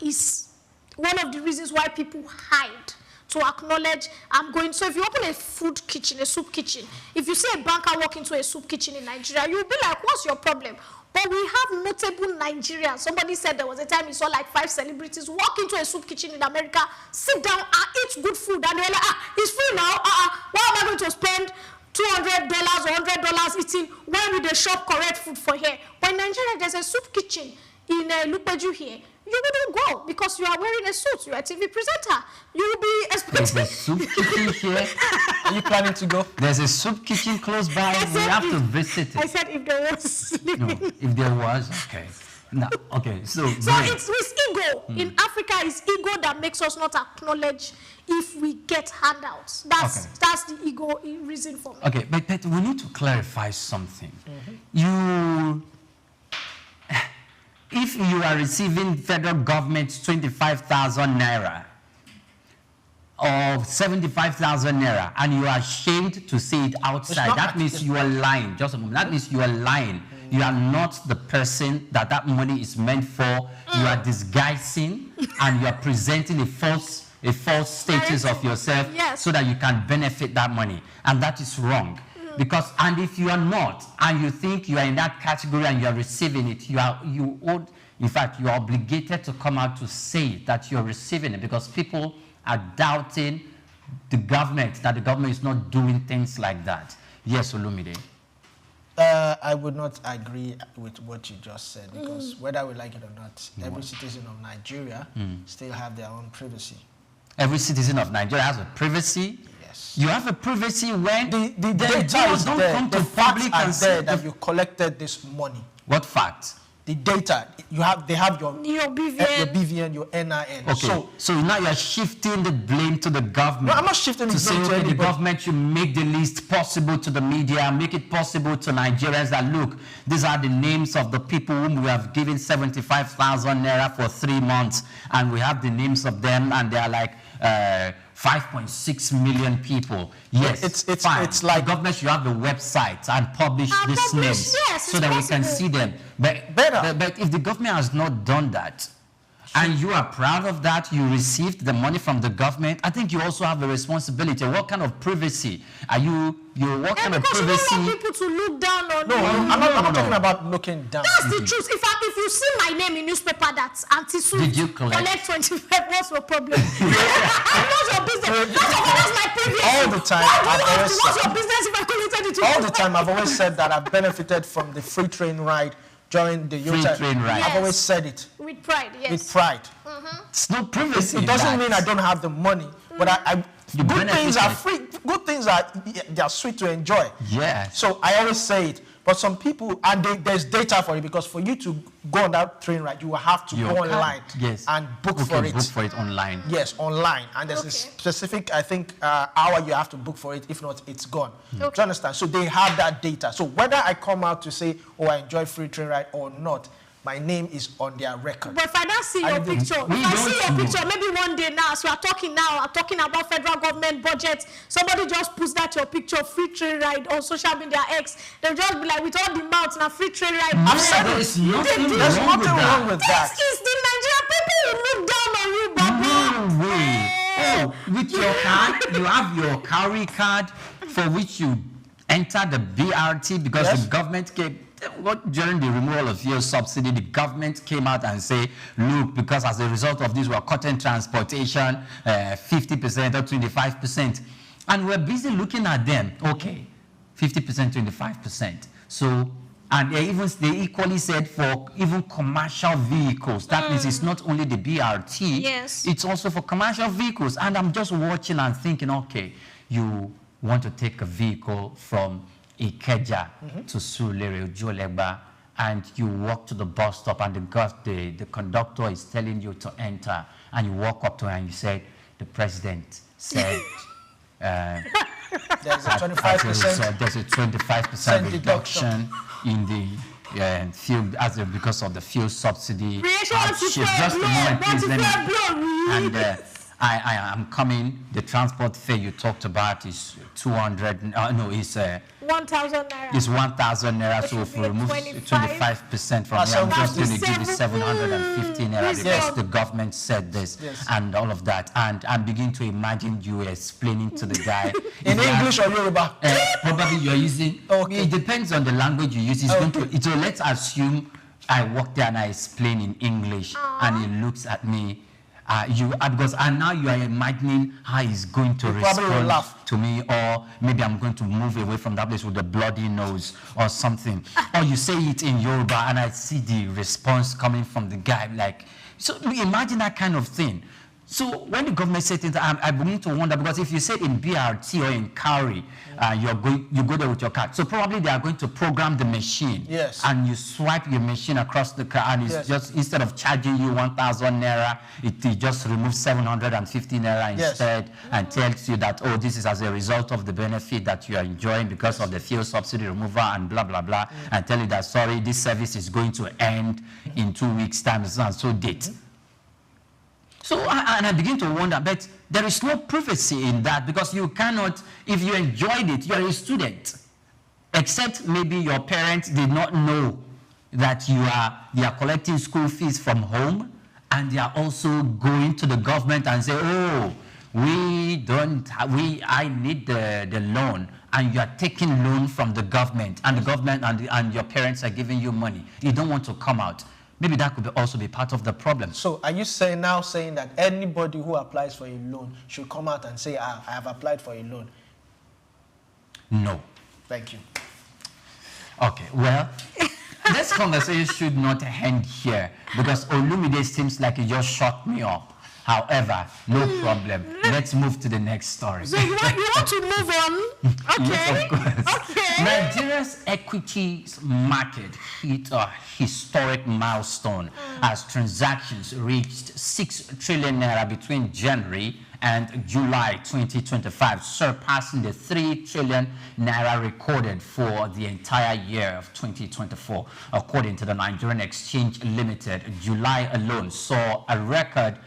is one of the reasons why people hide. To acknowledge, I'm going. So if you open a food kitchen, a soup kitchen, if you see a banker walk into a soup kitchen in Nigeria, you'll be like, what's your problem? But we have notable Nigerians. Somebody said there was a time he saw like 5 celebrities walk into a soup kitchen in America, sit down and eat good food. And they're like, it's free now. Why am I going to spend $200 or $100 eating when we they shop correct food for here? But in Nigeria, there's a soup kitchen in Lupeju here. You wouldn't go because you are wearing a suit. You are a TV presenter. You will be expecting. There's a soup kitchen here. Are you planning to go? There's a soup kitchen close by. We have to visit it. I said if there was. No, if there was, okay. No, okay. So it's ego. In Africa, it's ego that makes us not acknowledge if we get handouts. That's the ego reason for me. Okay, but we need to clarify something. You. If you are receiving federal government's 25,000 naira or 75,000 naira and you are ashamed to say it outside, that means you are lying. Just a moment. That means you are lying. You are not the person that money is meant for. You are disguising and you are presenting a false status of yourself so that you can benefit that money. And that is wrong. Because, and if you are not, and you think you are in that category and you are receiving it, you are obligated to come out to say that you're receiving it, because people are doubting the government, that the government is not doing things like that. Yes, Olumide. I would not agree with what you just said, because whether we like it or not, every citizen of Nigeria still have their own privacy. Every citizen of Nigeria has a privacy? Yes. You have a privacy when the data is there. Come the to facts public are and there that you collected this money. What fact? The data, they have your BVN, your NIN. Okay. So now you're shifting the blame to the government. No, I'm not shifting the blame to anybody. The government should make the list possible to the media, make it possible to Nigerians that, look, these are the names of the people whom we have given 75,000 naira for 3 months, and we have the names of them, and they are like 5.6 million people. Yes, it's fine. It's like the government should have the website and publish these names so that we can see them. But if the government has not done that, and you are proud of that, you received the money from the government, I think you also have a responsibility. What kind of privacy are you? What kind of privacy? Because you don't want people to look down on you. I'm not talking about looking down. That's the truth. If you see my name in newspaper that's anti-suit, did you collect 25? What's your problem? What's your business? That's my previous. All the time, what's your business if I collected it? All the time, I've always said that I've benefited from the free train ride during the free train ride. I've always said it. With pride, yes. With pride. It's no privacy. It doesn't mean I don't have the money, but good things are free. Good things they are sweet to enjoy. Yeah. So I always say it. But some people, and there's data for it, because for you to go on that train ride, you will have to go online and book for it. Book for it online. Yes, online. And there's a specific, I think, hour you have to book for it. If not, it's gone. Do you understand? So they have that data. So whether I come out to say, oh, I enjoy free train ride or not, my name is on their record. But if I don't see your picture, if I see your picture, maybe one day now, as we are talking now, I'm talking about federal government budget, somebody just puts that your picture, free train ride on social media X, they'll just be like, with all the mouths, now free train ride. I've said there's nothing wrong with that. This is the Nigerian people who look down on you, Baba. No way. Oh, with your card, you have your carry card for which you enter the BRT because the government came. During the removal of fuel subsidy, the government came out and say, look, because as a result of this, we're cutting transportation 50% or 25%. And we're busy looking at them. Okay, 50%, 25%. So, and they equally said for even commercial vehicles. That means it's not only the BRT, it's also for commercial vehicles. And I'm just watching and thinking, okay, you want to take a vehicle from Ikeja to Surulere, Jolegba, and you walk to the bus stop and the conductor is telling you to enter, and you walk up to her and you say, the president said there's a 25%. There's a 25% reduction in the fuel because of the fuel subsidy. Just a moment, please, and I am coming. The transport fare you talked about is 200. No, it's 1,000 naira. It's 1,000 naira. So if we remove 25% from here, I'm just going to give you 750 naira because the government said this and all of that. And I'm beginning to imagine you explaining to the guy in English or Yoruba. Probably you're using. Okay. It depends on the language you use. It's going to. So let's assume I walk there and I explain in English, and he looks at me. Because now you are imagining how he's going to respond to me, or maybe I'm going to move away from that place with a bloody nose or something. Or you say it in Yoruba and I see the response coming from the guy, like, so imagine that kind of thing. So when the government said things, I begin to wonder, because if you say in BRT or in Cowrie, you go there with your card. So probably they are going to program the machine. Yes. And you swipe your machine across the car, and it's just, instead of charging you 1,000 naira, it just removes 750 naira instead, and tells you that, oh, this is as a result of the benefit that you are enjoying because of the fuel subsidy removal and blah, blah, blah, and tell you that, sorry, this service is going to end in 2 weeks' time, so date. So, and I begin to wonder, but there is no privacy in that, because you cannot, if you enjoyed it, you're a student, except maybe your parents did not know that they are collecting school fees from home, and they are also going to the government and say, oh, I need the loan, and you are taking loan from the government, and the government and your parents are giving you money. You don't want to come out. Maybe that could also be part of the problem. So are you saying that anybody who applies for a loan should come out and say, I have applied for a loan? No. Thank you. Okay, well, this conversation should not end here, because Olumide seems like he just shut me up. However, no problem. Let's move to the next story. So you want to move on? Okay. Yes, of course. Okay. Nigeria's equities market hit a historic milestone as transactions reached 6 trillion naira between January and July 2025, surpassing the 3 trillion naira recorded for the entire year of 2024. According to the Nigerian Exchange Limited, July alone saw a record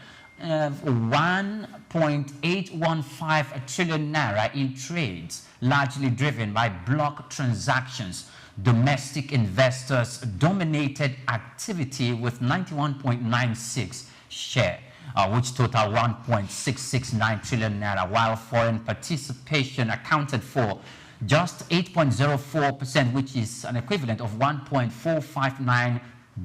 1.815 trillion naira in trades, largely driven by block transactions. Domestic investors dominated activity with 91.96 share, which total 1.669 trillion naira, while foreign participation accounted for just 8.04%, which is an equivalent of 1.459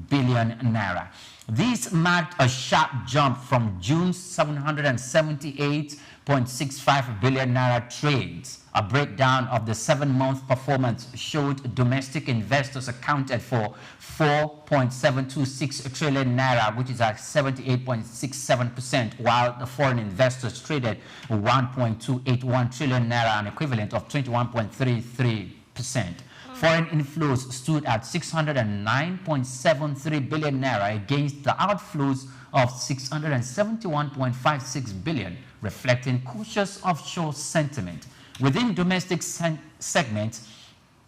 billion naira. This marked a sharp jump from June's 778.65 billion naira trades. A breakdown of the 7-month performance showed domestic investors accounted for 4.726 trillion naira, which is at 78.67%, while the foreign investors traded 1.281 trillion naira, an equivalent of 21.33%. Foreign inflows stood at 609.73 billion naira against the outflows of 671.56 billion, reflecting cautious offshore sentiment. Within domestic segment,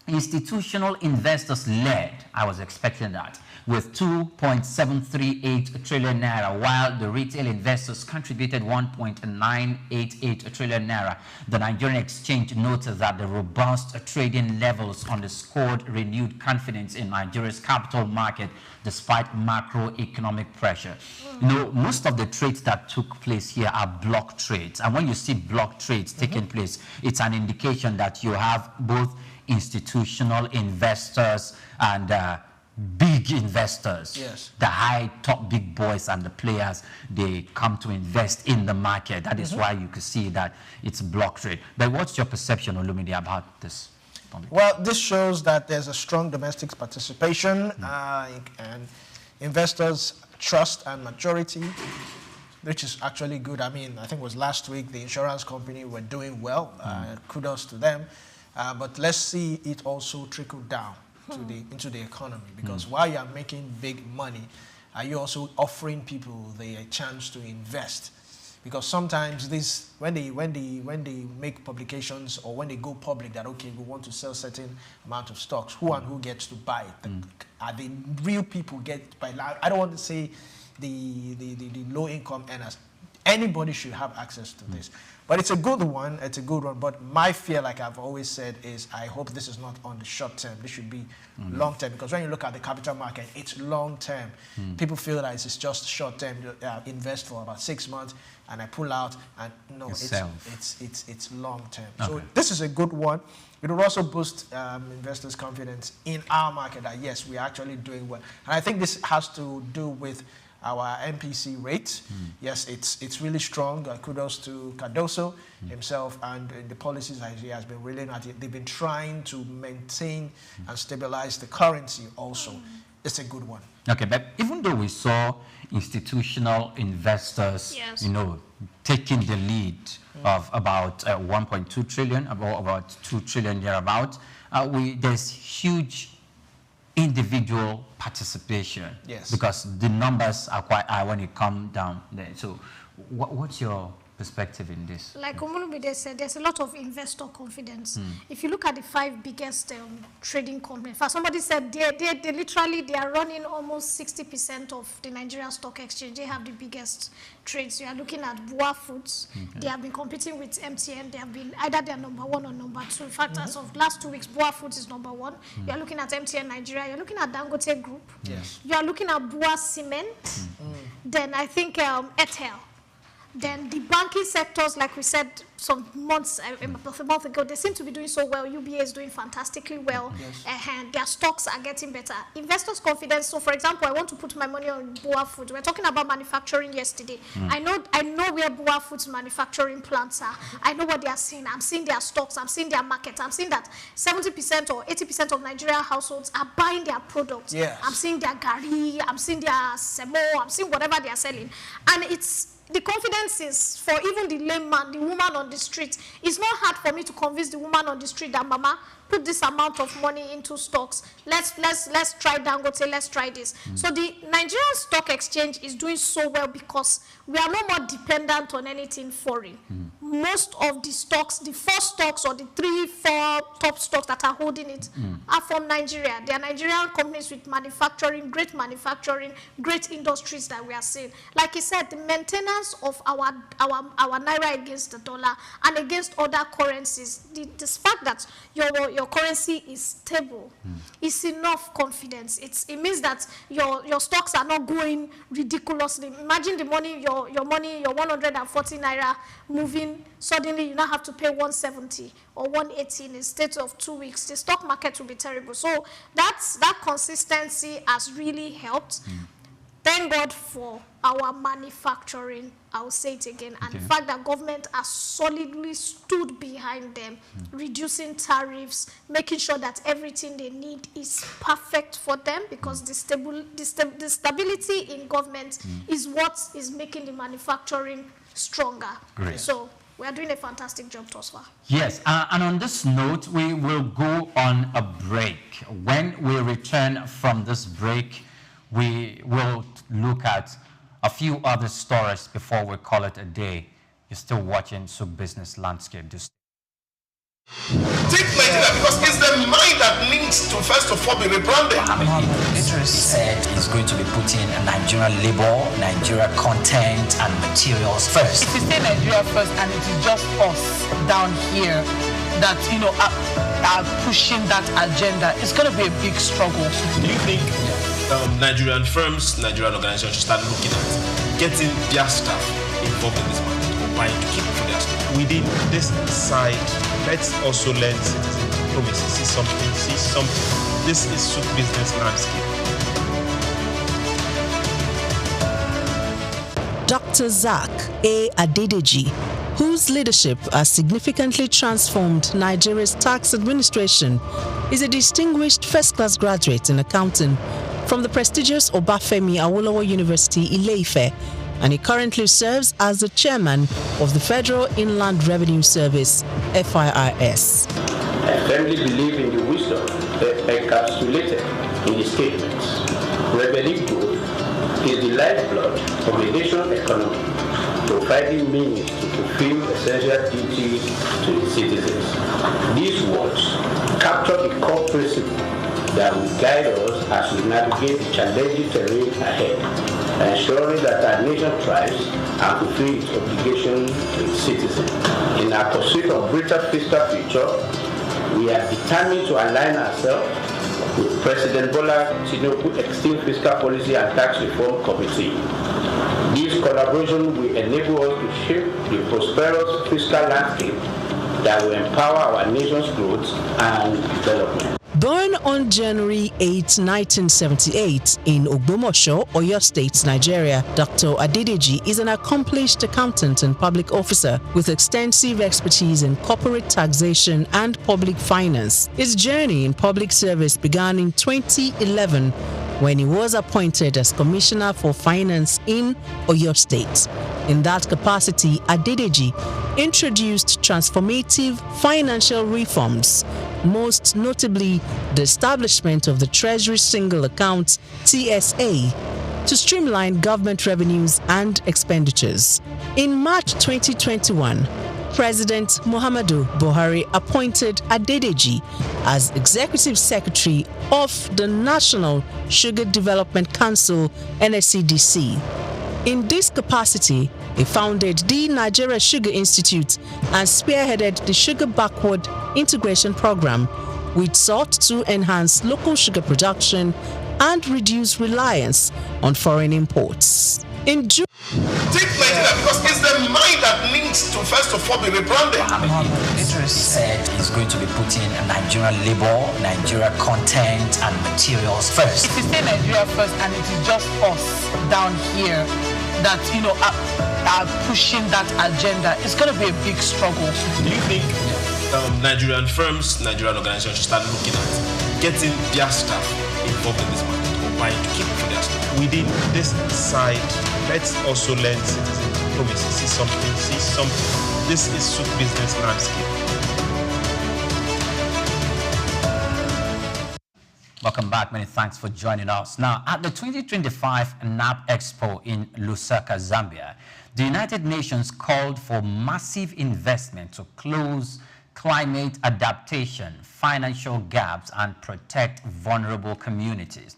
institutional investors led, I was expecting that, with 2.738 trillion naira, while the retail investors contributed 1.988 trillion naira. The Nigerian exchange noted that the robust trading levels underscored renewed confidence in Nigeria's capital market despite macroeconomic pressure. You know, most of the trades that took place here are block trades, and when you see block trades taking place, it's an indication that you have both institutional investors and big investors. Yes. The top big boys and the players, they come to invest in the market. That is why you can see that it's block trade. But what's your perception, Olumide, about this? Well, this shows that there's a strong domestic participation and investors' trust and majority, which is actually good. I mean, I think it was last week the insurance company were doing well. Kudos to them. But let's see it also trickle down into the economy, because while you are making big money, are you also offering people the chance to invest? Because sometimes this, when they make publications or when they go public that, okay, we want to sell certain amount of stocks, who and who gets to buy it? Are the real people get to buy? I don't want to say the low income earners. Anybody should have access to this. But it's a good one. It's a good one. But my fear, like I've always said, is I hope this is not on the short term. This should be long term. Because when you look at the capital market, it's long term. People feel that it's just short term. Invest for about 6 months and I pull out. And no, it's long term. Okay. So this is a good one. It will also boost investors' confidence in our market that yes, we are actually doing well. And I think this has to do with our MPC rate. Yes, it's really strong. Kudos to Cardoso himself and the policies that he has been really at it. They've been trying to maintain and stabilize the currency also. It's a good one. Okay, but even though we saw institutional investors, you know, taking the lead of about 1.2 trillion, about 2 trillion thereabout, there's huge individual participation, because the numbers are quite high when you come down there. So what's your perspective in this? Like Omolubide said, there's a lot of investor confidence. If you look at the 5 biggest trading companies, somebody said they literally they are running almost 60% of the Nigerian stock exchange. They have the biggest trades. You are looking at Bua Foods. They have been competing with MTN. They have been either they're number 1 or number 2. In fact, as of last 2 weeks, Bua Foods is number 1. You are looking at MTN Nigeria. You're looking at Dangote Group. You are looking at Bua Cement. Then I think Etel. Then the banking sectors, like we said some months, a month ago, they seem to be doing so well. UBA is doing fantastically well, and their stocks are getting better. Investors' confidence. So, for example, I want to put my money on Bua Foods. We were talking about manufacturing yesterday. I know where Bua Foods manufacturing plants are. I know what they are seeing. I'm seeing their stocks. I'm seeing their market. I'm seeing that 70% or 80% of Nigerian households are buying their products. I'm seeing their gari. I'm seeing their semo. I'm seeing whatever they are selling, and the confidence is for even the layman, the woman on the street. It's not hard for me to convince the woman on the street that, Mama, put this amount of money into stocks. Let's try Dangote. Let's try this. So the Nigerian Stock Exchange is doing so well because we are no more dependent on anything foreign. Most of the stocks, the 4 stocks or the 3-4 top stocks that are holding it are from Nigeria. They are Nigerian companies with manufacturing, great industries that we are seeing. Like he said, the maintenance of our naira against the dollar and against other currencies, this fact that your currency is stable is enough confidence. It means that your stocks are not going ridiculously. Imagine the money, your 140 naira moving, suddenly you now have to pay 170 or 180 in a state of 2 weeks. The stock market will be terrible. So that consistency has really helped. Thank God for our manufacturing. I will say it again. And the fact that government has solidly stood behind them, reducing tariffs, making sure that everything they need is perfect for them, because the stability in government is what is making the manufacturing stronger. So We are doing a fantastic job thus far. Yes, and on this note, we will go on a break. When we return from this break, we will look at a few other stories before we call it a day. You're still watching Souq Business Landscape. Take Nigeria because it's the mind that needs to first of all be rebranded. Literally said is going to be putting Nigerian labor, Nigeria content and materials first. If you say Nigeria first and it is just us down here that, are pushing that agenda, it's going to be a big struggle. Do you think Nigerian firms, Nigerian organizations should start looking at getting their staff involved in this market or buying to keep for their staff? Within this side, let's also learn citizens. See something. This is Souq Business Landscape. Dr. Zak A. Adedeji, whose leadership has significantly transformed Nigeria's tax administration, is a distinguished first-class graduate in accounting from the prestigious Obafemi Awolowo University, Ile-Ife, and he currently serves as the chairman of the Federal Inland Revenue Service, FIRS. I firmly believe in the wisdom encapsulated in the statements. Revenue growth is the lifeblood of a nation's economy, providing means to fulfill essential duties to its citizens. These words capture the core principle that will guide us as we navigate the challenging terrain ahead, ensuring that our nation thrives and fulfills its obligation to its citizens. In our pursuit of greater fiscal future, we are determined to align ourselves with President Bola Tinubu's Extreme Fiscal Policy and Tax Reform Committee. This collaboration will enable us to shape the prosperous fiscal landscape that will empower our nation's growth and development. Born on January 8, 1978 in Ogbomoso, Oyo State, Nigeria, Dr. Adedeji is an accomplished accountant and public officer with extensive expertise in corporate taxation and public finance. His journey in public service began in 2011 when he was appointed as Commissioner for Finance in Oyo State. In that capacity, Adedeji introduced transformative financial reforms, most notably the establishment of the Treasury Single Account (TSA) to streamline government revenues and expenditures. In March 2021, President Muhammadu Buhari appointed Adedeji as Executive Secretary of the National Sugar Development Council (NSCDC). In this capacity, he founded the Nigeria Sugar Institute and spearheaded the Sugar Backward Integration Program, which sought to enhance local sugar production and reduce reliance on foreign imports. In June, Take Nigeria because it's the mind that needs to first of all be rebranded. Literally said is going to be putting Nigerian labor, Nigeria content and materials first. If you say Nigeria first and it is just us down here that, are pushing that agenda, it's going to be a big struggle. Do you think Nigerian firms, Nigerian organizations should start looking at getting their staff involved in this market or buying to keep for their staff? Within this side, let's also learn citizens. See something. This is Souq Business Landscape. Welcome back. Many thanks for joining us. Now, at the 2025 NAP Expo in Lusaka, Zambia, the United Nations called for massive investment to close climate adaptation, financial gaps, and protect vulnerable communities.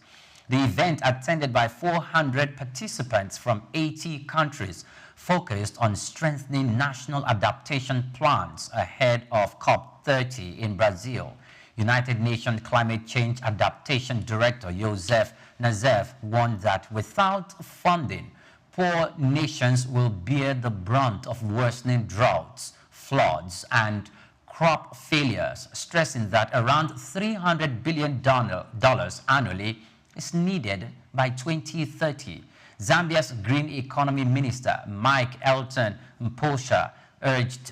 The event, attended by 400 participants from 80 countries, focused on strengthening national adaptation plans ahead of COP30 in Brazil. United Nations Climate Change Adaptation Director Joseph Nazev warned that without funding, poor nations will bear the brunt of worsening droughts, floods, and crop failures, stressing that around $300 billion annually is needed by 2030. Zambia's Green Economy Minister, Mike Elton Mposha, urged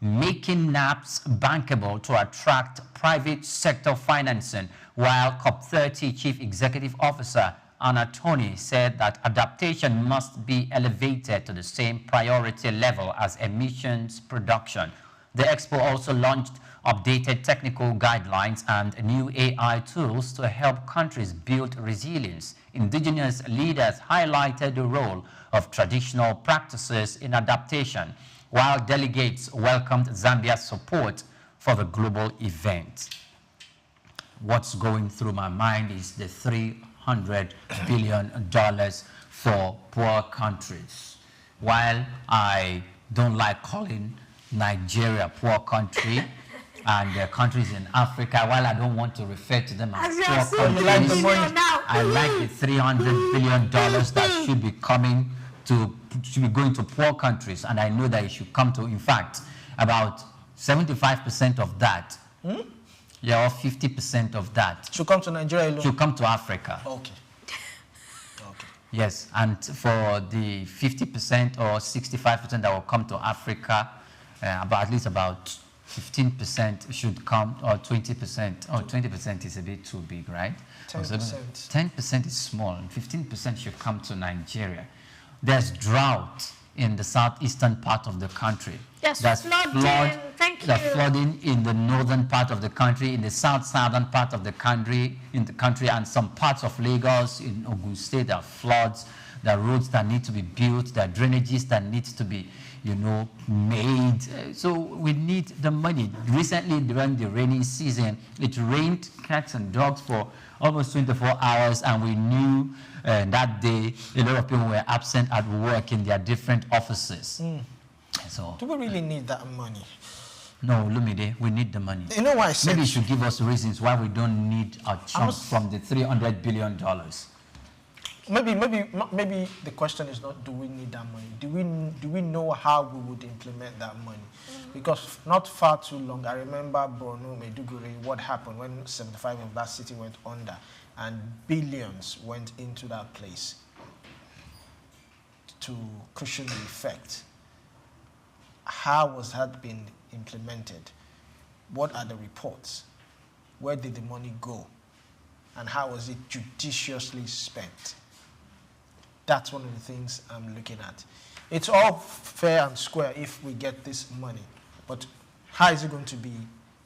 making NAPs bankable to attract private sector financing, while COP30 Chief Executive Officer an attorney, said that adaptation must be elevated to the same priority level as emissions reduction. The expo also launched updated technical guidelines and new AI tools to help countries build resilience. Indigenous leaders highlighted the role of traditional practices in adaptation, while delegates welcomed Zambia's support for the global event. What's going through my mind is the $300 billion for poor countries. While I don't like calling Nigeria a poor country, and the countries in Africa, while I don't want to refer to them as poor countries, I like the $300 billion that should be going to poor countries, and I know that it should come to, in fact, about 75% of that, or 50% of that should come to Nigeria alone. Should come to Africa. Okay. Yes, and for the 50% or 65% that will come to Africa, at least about 15% should come, or 20%, or 20% is a bit too big, right? 10%. 10% is small, and 15% should come to Nigeria. There's drought in the southeastern part of the country. Yes, There's flooding in the northern part of the country, in the southern part of the country, and some parts of Lagos, in Ogun State, there are floods, there are roads that need to be built, there are drainages that need to be made. So we need the money. Recently, during the rainy season, it rained cats and dogs for almost 24 hours, and we knew that day a lot of people were absent at work in their different offices. So, do we really need that money? No, Lumide, we need the money. You know why I said? Maybe you should give us reasons why we don't need a chunk from the $300 billion. Maybe the question is not do we need that money? Do we know how we would implement that money? Because not far too long, I remember Borno, Maiduguri, what happened when 75 of that city went under, and billions went into that place to cushion the effect. How was that being implemented? What are the reports? Where did the money go? And how was it judiciously spent? That's one of the things I'm looking at. It's all fair and square if we get this money, but how is it going to be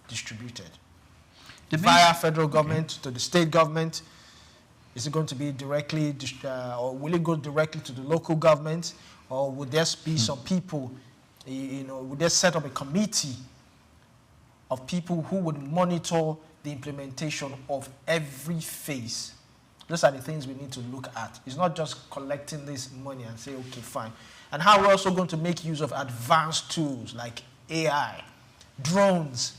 distributed? Via federal government to the state government? Is it going to be directly, or will it go directly to the local government? Or would there be some people, would they set up a committee of people who would monitor the implementation of every phase? Those are the things we need to look at. It's not just collecting this money and say, okay, fine. And how we're also going to make use of advanced tools like AI, drones.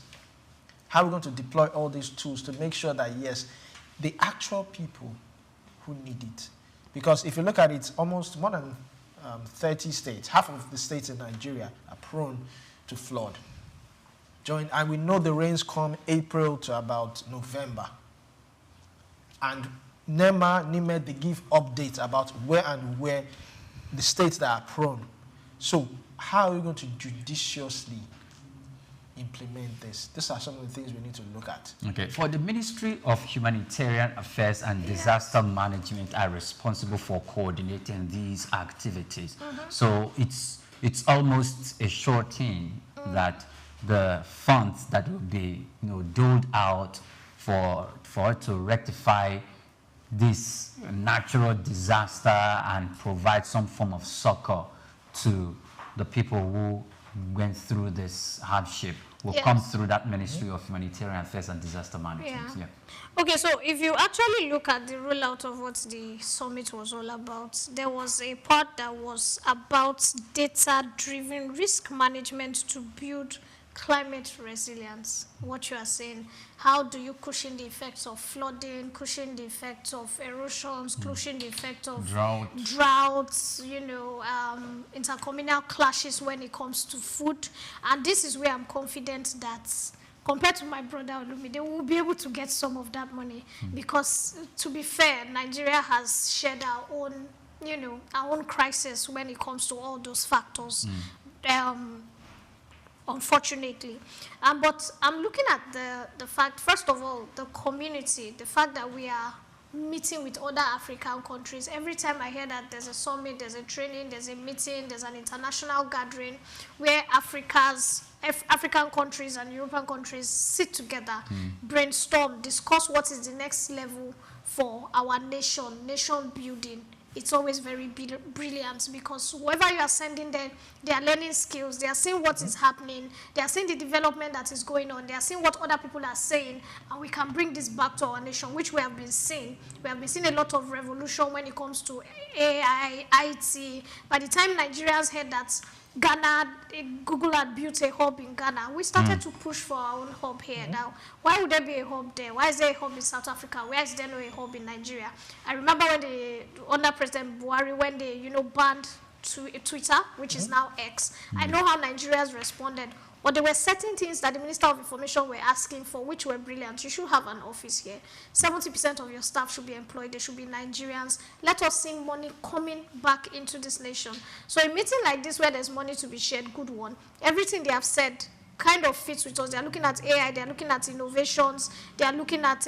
How we're going to deploy all these tools to make sure that, yes, the actual people who need it. Because if you look at it, almost more than 30 states, half of the states in Nigeria are prone to flood. And we know the rains come April to about November. And NEMA, they give updates about where the states that are prone. So how are we going to judiciously implement this? These are some of the things we need to look at. Okay, for the Ministry of Humanitarian Affairs and Disaster Management are responsible for coordinating these activities. So it's almost a sure thing that the funds that will be doled out for it to rectify this natural disaster and provide some form of succor to the people who went through this hardship will come through that Ministry of Humanitarian Affairs and Disaster Management. Okay, so if you actually look at the rollout of what the summit was all about, there was a part that was about data-driven risk management to build climate resilience. What you are saying, how do you cushion the effects of flooding, cushion the effects of erosions, cushion the effects of droughts, intercommunal clashes when it comes to food. And this is where I'm confident that compared to my brother Olumi, they will be able to get some of that money. Because to be fair, Nigeria has shared our own crisis when it comes to all those factors. Unfortunately. But I'm looking at the fact, first of all, the community, the fact that we are meeting with other African countries. Every time I hear that there's a summit, there's a training, there's a meeting, there's an international gathering where African countries and European countries sit together, brainstorm, discuss what is the next level for our nation building. It's always very brilliant, because whoever you are sending there, they are learning skills, they are seeing what is happening, they are seeing the development that is going on, they are seeing what other people are saying, and we can bring this back to our nation, which we have been seeing. We have been seeing a lot of revolution when it comes to AI, IT. By the time Nigerians heard that Google had built a hub in Ghana, we started to push for our own hub here. Now, why would there be a hub there? Why is there a hub in South Africa? Why is there no a hub in Nigeria? I remember when under President Buhari, when they, banned Twitter, which is now X. I know how Nigerians responded. But there were certain things that the Minister of Information were asking for, which were brilliant. You should have an office here. 70% of your staff should be employed. They should be Nigerians. Let us see money coming back into this nation. So a meeting like this where there's money to be shared, good one. Everything they have said kind of fits with us. They're looking at AI. They're looking at innovations. They're looking at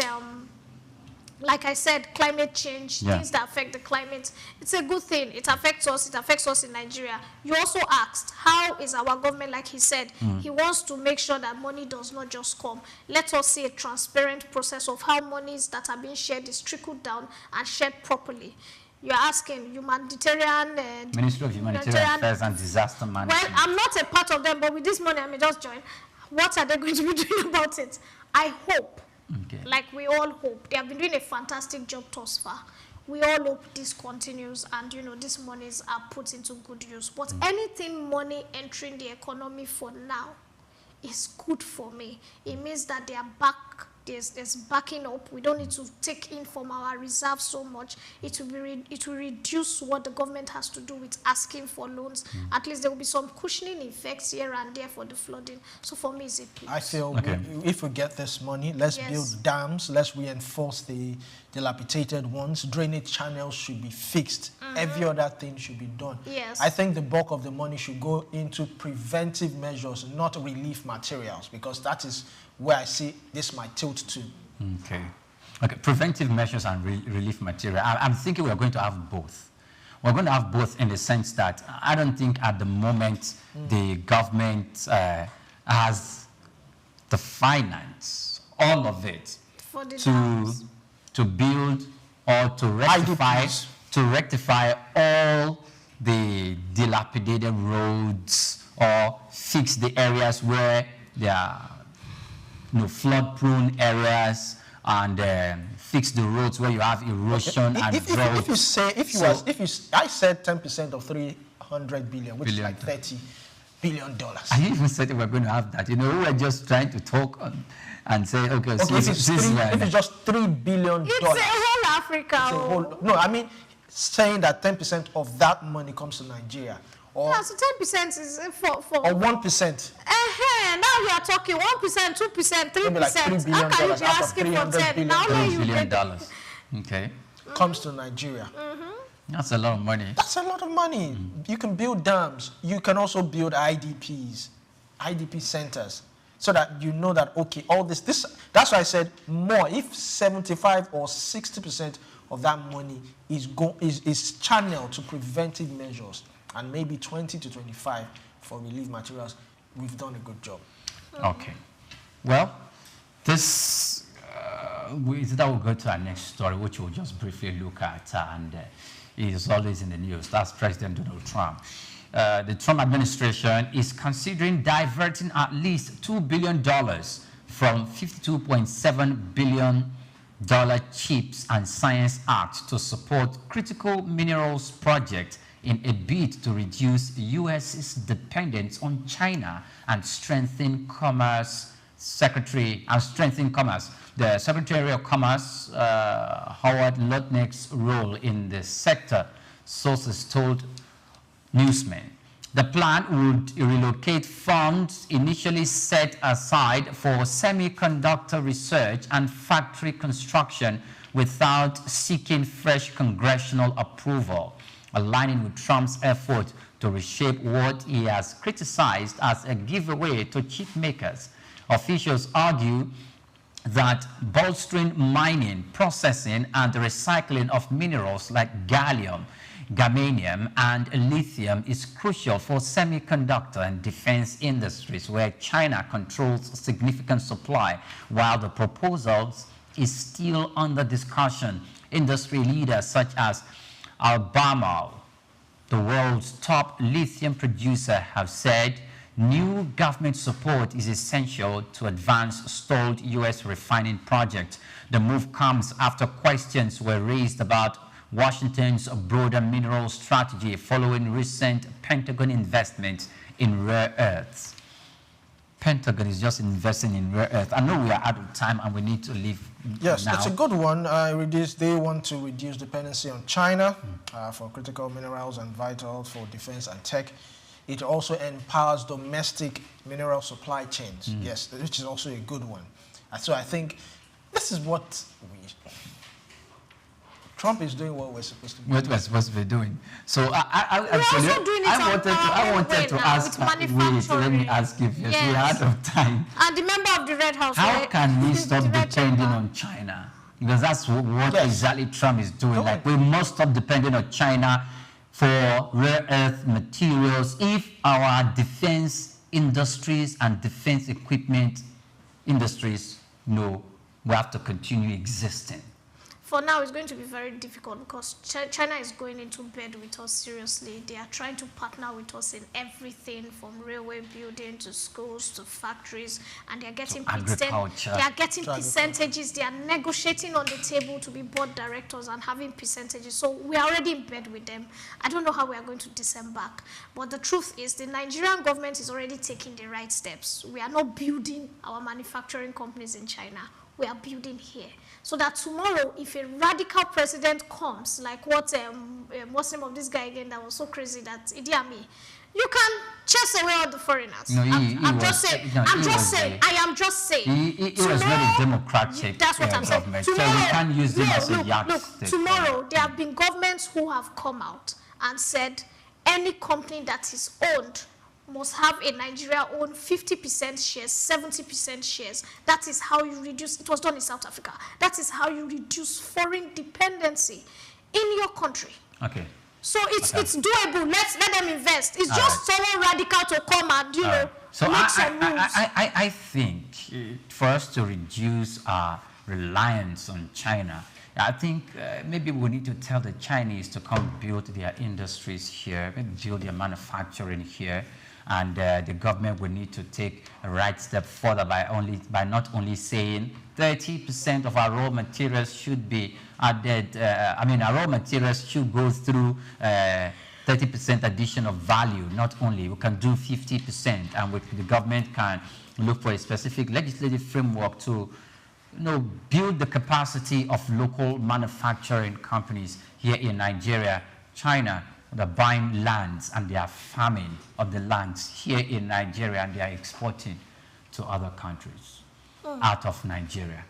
like I said, climate change, things that affect the climate. It's a good thing. It affects us in Nigeria. You also asked, how is our government, like he said, he wants to make sure that money does not just come. Let us see a transparent process of how monies that are being shared is trickled down and shared properly. You're asking humanitarian... Ministry of Humanitarian Affairs and Disaster Management. Well, I'm not a part of them, but with this money, I may just join. What are they going to be doing about it? I hope. Okay. Like we all hope. They have been doing a fantastic job thus far. We all hope this continues and, these monies are put into good use. But anything money entering the economy for now is good for me. It means that they are back. There's backing up. We don't need to take in from our reserves so much. It will reduce what the government has to do with asking for loans. At least there will be some cushioning effects here and there for the flooding. So for me, it's a plus. I feel if we get this money, let's build dams. Let's reinforce the dilapidated ones. Drainage channels should be fixed. Every other thing should be done. Yes. I think the bulk of the money should go into preventive measures, not relief materials, because that is where I see this might tilt to. Okay. Preventive measures and relief material. I'm thinking we're going to have both. We're going to have both in the sense that I don't think at the moment the government has the finance, all of it, to build or to rectify all the dilapidated roads or fix the areas where there are flood-prone areas and fix the roads where you have erosion and drought. I said 10% of 300 billion, which is like $30 billion. I even said we're going to have that. We were just trying to talk and say, okay, if it's just $3 billion. It's a whole Africa. No, I mean, saying that 10% of that money comes to Nigeria. So 10% is for... Or 1%. Now you are talking 1%, 2%, 3%. Maybe like $3 billion. How can you be asking for 10? Now $3 billion. Okay. Comes to Nigeria. That's a lot of money. That's a lot of money. You can build dams. You can also build IDPs, IDP centers, so that you know that, okay, all this, that's why I said more. If 75 or 60% of that money is channeled to preventive measures, and maybe 20 to 25 for relief materials, we've done a good job. Okay. Well, this we'll go to our next story, which we'll just briefly look at, and it is always in the news. That's President Donald Trump. The Trump administration is considering diverting at least $2 billion from $52.7 billion CHIPS and Science Act to support critical minerals projects in a bid to reduce the U.S.'s dependence on China and strengthen commerce. The Secretary of Commerce, Howard Lutnick's role in the sector, sources told newsmen. The plan would relocate funds initially set aside for semiconductor research and factory construction without seeking fresh congressional approval, aligning with Trump's effort to reshape what he has criticized as a giveaway to chip makers. Officials argue that bolstering mining, processing, and recycling of minerals like gallium, germanium, and lithium is crucial for semiconductor and defense industries, where China controls significant supply, while the proposals is still under discussion. Industry leaders such as Albemarle, the world's top lithium producer, have said new government support is essential to advance stalled U.S. refining projects. The move comes after questions were raised about Washington's broader mineral strategy following recent Pentagon investments in rare earths. Pentagon is just investing in rare earth. I know we are out of time and we need to leave. Yes, now. it's a good one. They want to reduce dependency on China for critical minerals and vital for defense and tech. It also empowers domestic mineral supply chains. Yes, which is also a good one. So I think this is what Trump is doing what we're supposed to be doing. What we're supposed to be doing. So I wanted to ask. Wait, let me ask you first. We're out of time. And the member of the Red House. How can we stop depending on China? Because that's what exactly Trump is doing. Like, we must stop depending on China for rare earth materials if our defense industries and defense equipment industries know we have to continue existing. For now, it's going to be very difficult because China is going into bed with us seriously. They are trying to partner with us in everything from railway building to schools to factories, and they are getting percentages. They are negotiating on the table to be board directors and having percentages. So we are already in bed with them. I don't know how we are going to disembark, but the truth is the Nigerian government is already taking the right steps. We are not building our manufacturing companies in China. We are building here. So that tomorrow, if a radical president comes, like what's the name of this guy again that was so crazy, that Idi Amin, you can chase away all the foreigners. No, I'm just saying. He was very democratic. That's what I'm saying. Tomorrow, so we can't use them as a yardstick. Tomorrow, there have been governments who have come out and said any company that is owned must have a Nigeria own 50% shares, 70% shares. That is how you reduce, it was done in South Africa. That is how you reduce foreign dependency in your country. Okay. So it's doable. Let them invest. It's just someone radical to come and, so make some moves. I think for us to reduce our reliance on China, I think maybe we need to tell the Chinese to come build their industries here, maybe build their manufacturing here. And the government will need to take a right step further by not only saying 30% of our raw materials should be added. Our raw materials should go through 30% addition of value. Not only we can do 50%, and the government can look for a specific legislative framework to, build the capacity of local manufacturing companies here in Nigeria. China, they're buying lands and they are farming of the lands here in Nigeria, and they are exporting to other countries out of Nigeria.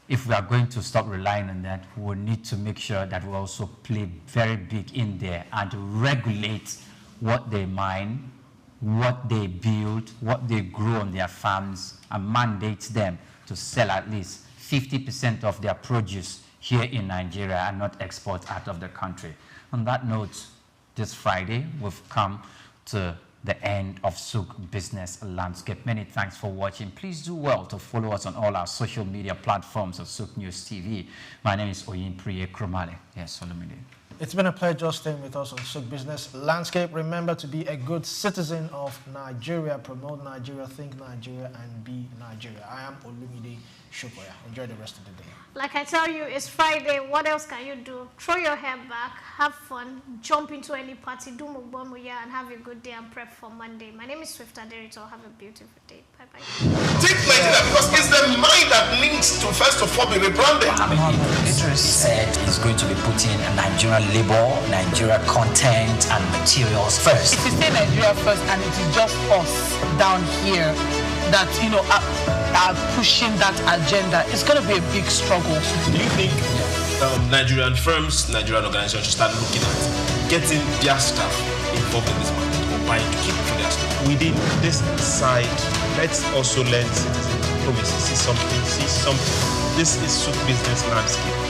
If we are going to stop relying on that, we will need to make sure that we also play very big in there and regulate what they mine, what they build, what they grow on their farms, and mandate them to sell at least 50% of their produce here in Nigeria and not export out of the country. On that note, this Friday, we've come to the end of Souk Business Landscape. Many thanks for watching. Please do well to follow us on all our social media platforms of Souqnews TV. My name is Oyinpriye Kromale. Yes, Solomide. It's been a pleasure staying with us on Souk Business Landscape. Remember to be a good citizen of Nigeria, promote Nigeria, think Nigeria, and be Nigeria. I am Olumide Shokoya. Enjoy the rest of the day. Like I tell you, it's Friday. What else can you do? Throw your hair back, have fun, jump into any party, do mukbamuya, and have a good day and prep for Monday. My name is Swift Aderito. Have a beautiful day. Bye-bye. Take Nigeria because it's the mind that needs to first of all be rebranded. Idris said he's going to be putting Nigerian labor, Nigeria content and materials first. If you say Nigeria first and it is just us down here that, are pushing that agenda, it's going to be a big struggle. Do you think Nigerian firms, Nigerian organizations should start looking at getting their staff involved in this market or buying to keep for their staff? Within this side, let's also learn citizenship. promises. See something. This is Souq business landscape.